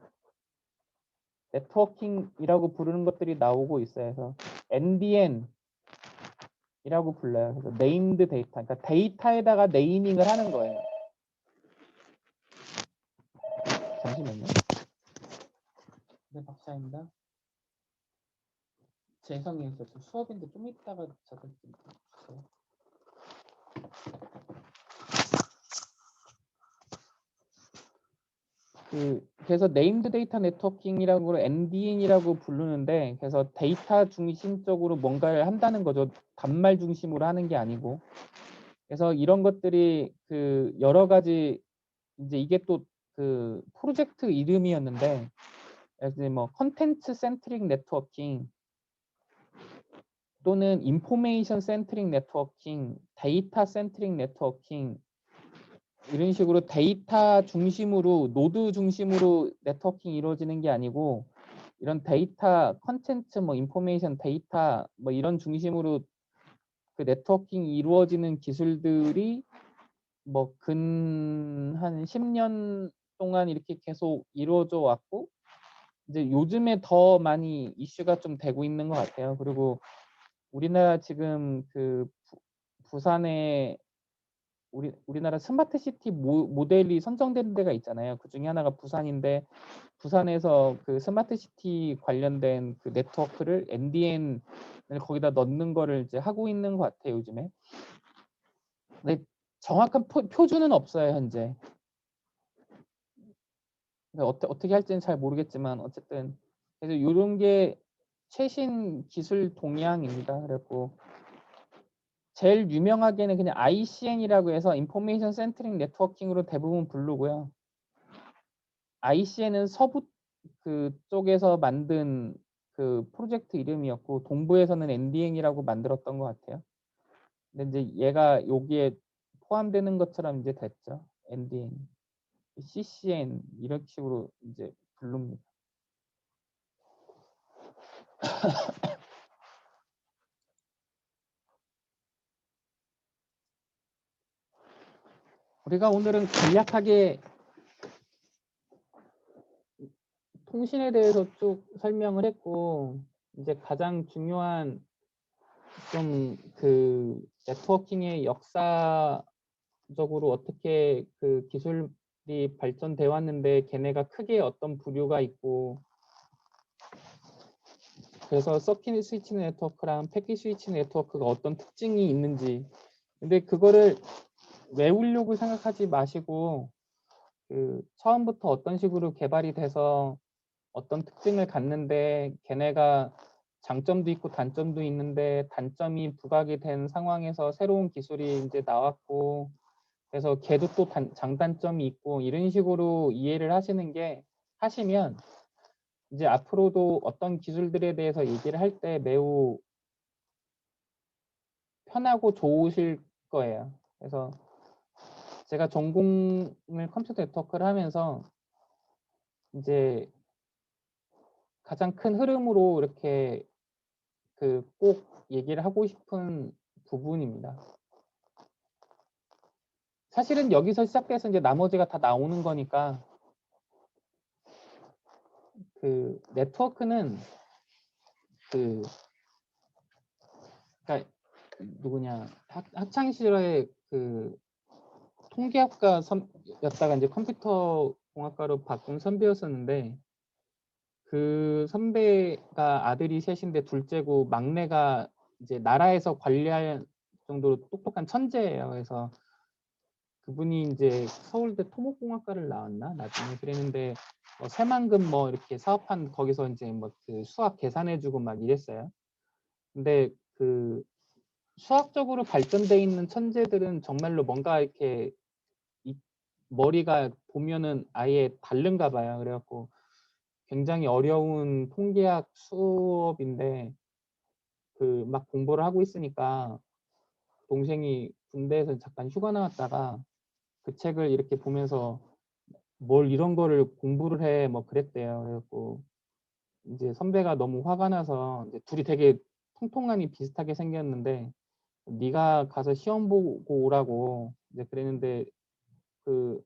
네트워킹이라고 부르는 것들이 나오고 있어요. 그래서 NDN이라고 불러요. 그래서 네임드 데이터, 그러니까 데이터에다가 네이밍을 하는 거예요. 잠시만요. 네, 박사입니다. 재성이었어요. 수업인데 좀 이따가 저도 좀 주세요. 그래서 네임드 데이터 네트워킹이라고 NDN이라고 부르는데 그래서 데이터 중심적으로 뭔가를 한다는 거죠. 단말 중심으로 하는 게 아니고. 그래서 이런 것들이 그 여러 가지 이제 이게 또 그 프로젝트 이름이었는데 이제 뭐 컨텐츠 센트릭 네트워킹 또는 인포메이션 센트릭 네트워킹, 데이터 센트릭 네트워킹 이런 식으로 데이터 중심으로 노드 중심으로 네트워킹이 이루어지는 게 아니고 이런 데이터 컨텐츠 뭐 인포메이션 데이터 뭐 이런 중심으로 그 네트워킹이 이루어지는 기술들이 뭐 근 한 10년 동안 이렇게 계속 이루어져 왔고 이제 요즘에 더 많이 이슈가 좀 되고 있는 것 같아요. 그리고 우리나라 지금 그 부산에 우리나라 스마트 시티 모델이 선정된 데가 있잖아요. 그 중에 하나가 부산인데 부산에서 그 스마트 시티 관련된 그 네트워크를 NDN을 거기다 넣는 거를 이제 하고 있는 것 같아요, 요즘에. 근데 정확한 표준은 없어요, 현재. 어떻게 할지는 잘 모르겠지만 어쨌든 그래서 이런 게 최신 기술 동향입니다. 그래고 제일 유명하게는 그냥 ICN이라고 해서 인포메이션 센트릭 네트워킹으로 대부분 부르고요. ICN은 서부 그쪽에서 만든 그 프로젝트 이름이었고 동부에서는 NDN이라고 만들었던 것 같아요. 근데 이제 얘가 여기에 포함되는 것처럼 이제 됐죠. NDN, CCN 이런 식으로 이제 부릅니다. 우리가 오늘은 간략하게 통신에 대해서 쭉 설명을 했고 이제 가장 중요한 좀 그 네트워킹의 역사적으로 어떻게 그 기술이 발전돼 왔는데 걔네가 크게 어떤 부류가 있고 그래서 서킷 스위치 네트워크랑 패킷 스위치 네트워크가 어떤 특징이 있는지 근데 그거를 외우려고 생각하지 마시고 그 처음부터 어떤 식으로 개발이 돼서 어떤 특징을 갖는데 걔네가 장점도 있고 단점도 있는데 단점이 부각이 된 상황에서 새로운 기술이 이제 나왔고 그래서 걔도 또 장단점이 있고 이런 식으로 이해를 하시면 이제 앞으로도 어떤 기술들에 대해서 얘기를 할 때 매우 편하고 좋으실 거예요. 그래서 제가 전공을 컴퓨터 네트워크를 하면서 이제 가장 큰 흐름으로 이렇게 그 꼭 얘기를 하고 싶은 부분입니다. 사실은 여기서 시작돼서 이제 나머지가 다 나오는 거니까 그 네트워크는 그 그러니까 누구냐 학창 시절에 그 통계학과 였다가 이제 컴퓨터 공학과로 바꾼 선배였었는데 그 선배가 아들이 셋인데 둘째고 막내가 이제 나라에서 관리할 정도로 똑똑한 천재예요. 그래서 그분이 이제 서울대 토목공학과를 나왔나 나중에 그랬는데 새만금 뭐 이렇게 사업한 거기서 이제 뭐 그 수학 계산해주고 막 이랬어요. 근데 그 수학적으로 발전돼 있는 천재들은 정말로 뭔가 이렇게 머리가 보면은 아예 다른가 봐요. 그래갖고 굉장히 어려운 통계학 수업인데 그 막 공부를 하고 있으니까 동생이 군대에서 잠깐 휴가 나왔다가 그 책을 이렇게 보면서 뭘 이런 거를 공부를 해 뭐 그랬대요. 그래갖고 이제 선배가 너무 화가 나서 이제 둘이 되게 통통하니 비슷하게 생겼는데 네가 가서 시험 보고 오라고 이제 그랬는데 그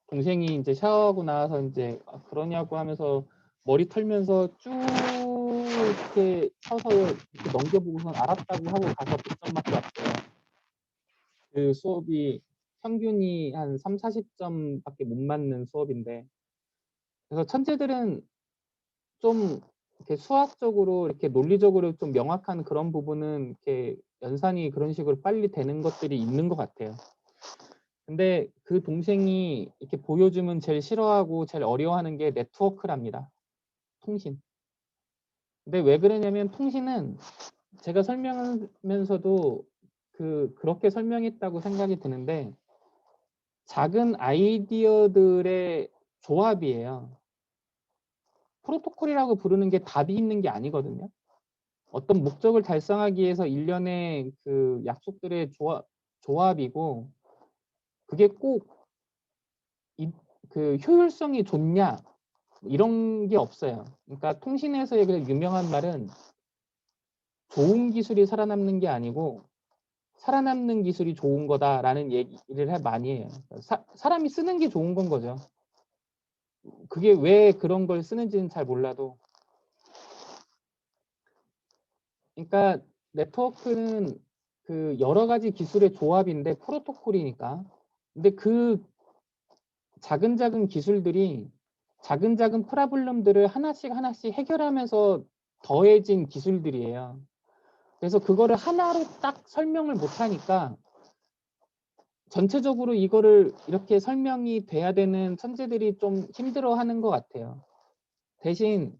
동생이 이제 샤워하고 나와서 이제 그러냐고 하면서 머리 털면서 쭉 이렇게 서서 이렇게 넘겨보고선 알았다고 하고 가서 100점 맞게 왔대요. 그 수업이 평균이 한 3, 40점밖에 못 맞는 수업인데 그래서 천재들은 좀 이렇게 수학적으로 이렇게 논리적으로 좀 명확한 그런 부분은 이렇게 연산이 그런 식으로 빨리 되는 것들이 있는 것 같아요. 근데 그 동생이 이렇게 보여주면 제일 싫어하고 제일 어려워하는 게 네트워크랍니다. 통신. 근데 왜 그러냐면 통신은 제가 설명하면서도 그렇게 설명했다고 생각이 드는데 작은 아이디어들의 조합이에요. 프로토콜이라고 부르는 게 답이 있는 게 아니거든요. 어떤 목적을 달성하기 위해서 일련의 그 약속들의 조합이고 그게 꼭 그 효율성이 좋냐 이런 게 없어요. 그러니까 통신에서의 그 유명한 말은 좋은 기술이 살아남는 게 아니고 살아남는 기술이 좋은 거다라는 얘기를 많이 해요. 사람이 쓰는 게 좋은 건 거죠. 그게 왜 그런 걸 쓰는지는 잘 몰라도. 그러니까 네트워크는 그 여러 가지 기술의 조합인데 프로토콜이니까. 근데 그 작은 기술들이 작은 프로블럼들을 하나씩 해결하면서 더해진 기술들이에요. 그래서 그거를 하나로 딱 설명을 못 하니까 전체적으로 이거를 이렇게 설명이 돼야 되는 천재들이 좀 힘들어하는 것 같아요. 대신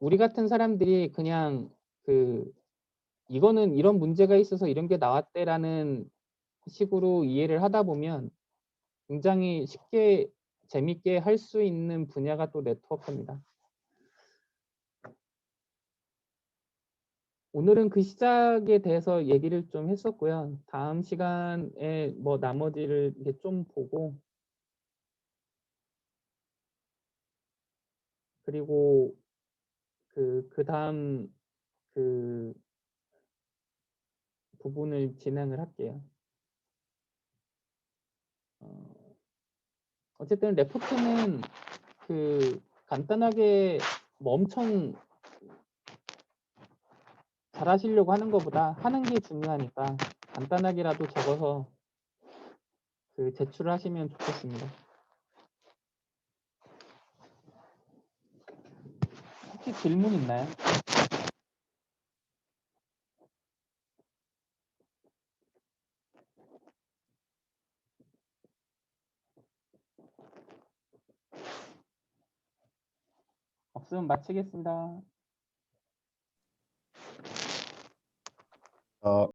우리 같은 사람들이 그냥 이거는 이런 문제가 있어서 이런 게 나왔대라는 식으로 이해를 하다 보면 굉장히 쉽게 재밌게 할 수 있는 분야가 또 네트워크입니다. 오늘은 그 시작에 대해서 얘기를 좀 했었고요. 다음 시간에 뭐 나머지를 이렇게 좀 보고 그리고 그 다음 그 부분을 진행을 할게요. 어쨌든 레포트는 간단하게 뭐 엄청 잘하시려고 하는 것보다 하는 게 중요하니까 간단하게라도 적어서 제출을 하시면 좋겠습니다. 혹시 질문 있나요? 없으면 마치겠습니다.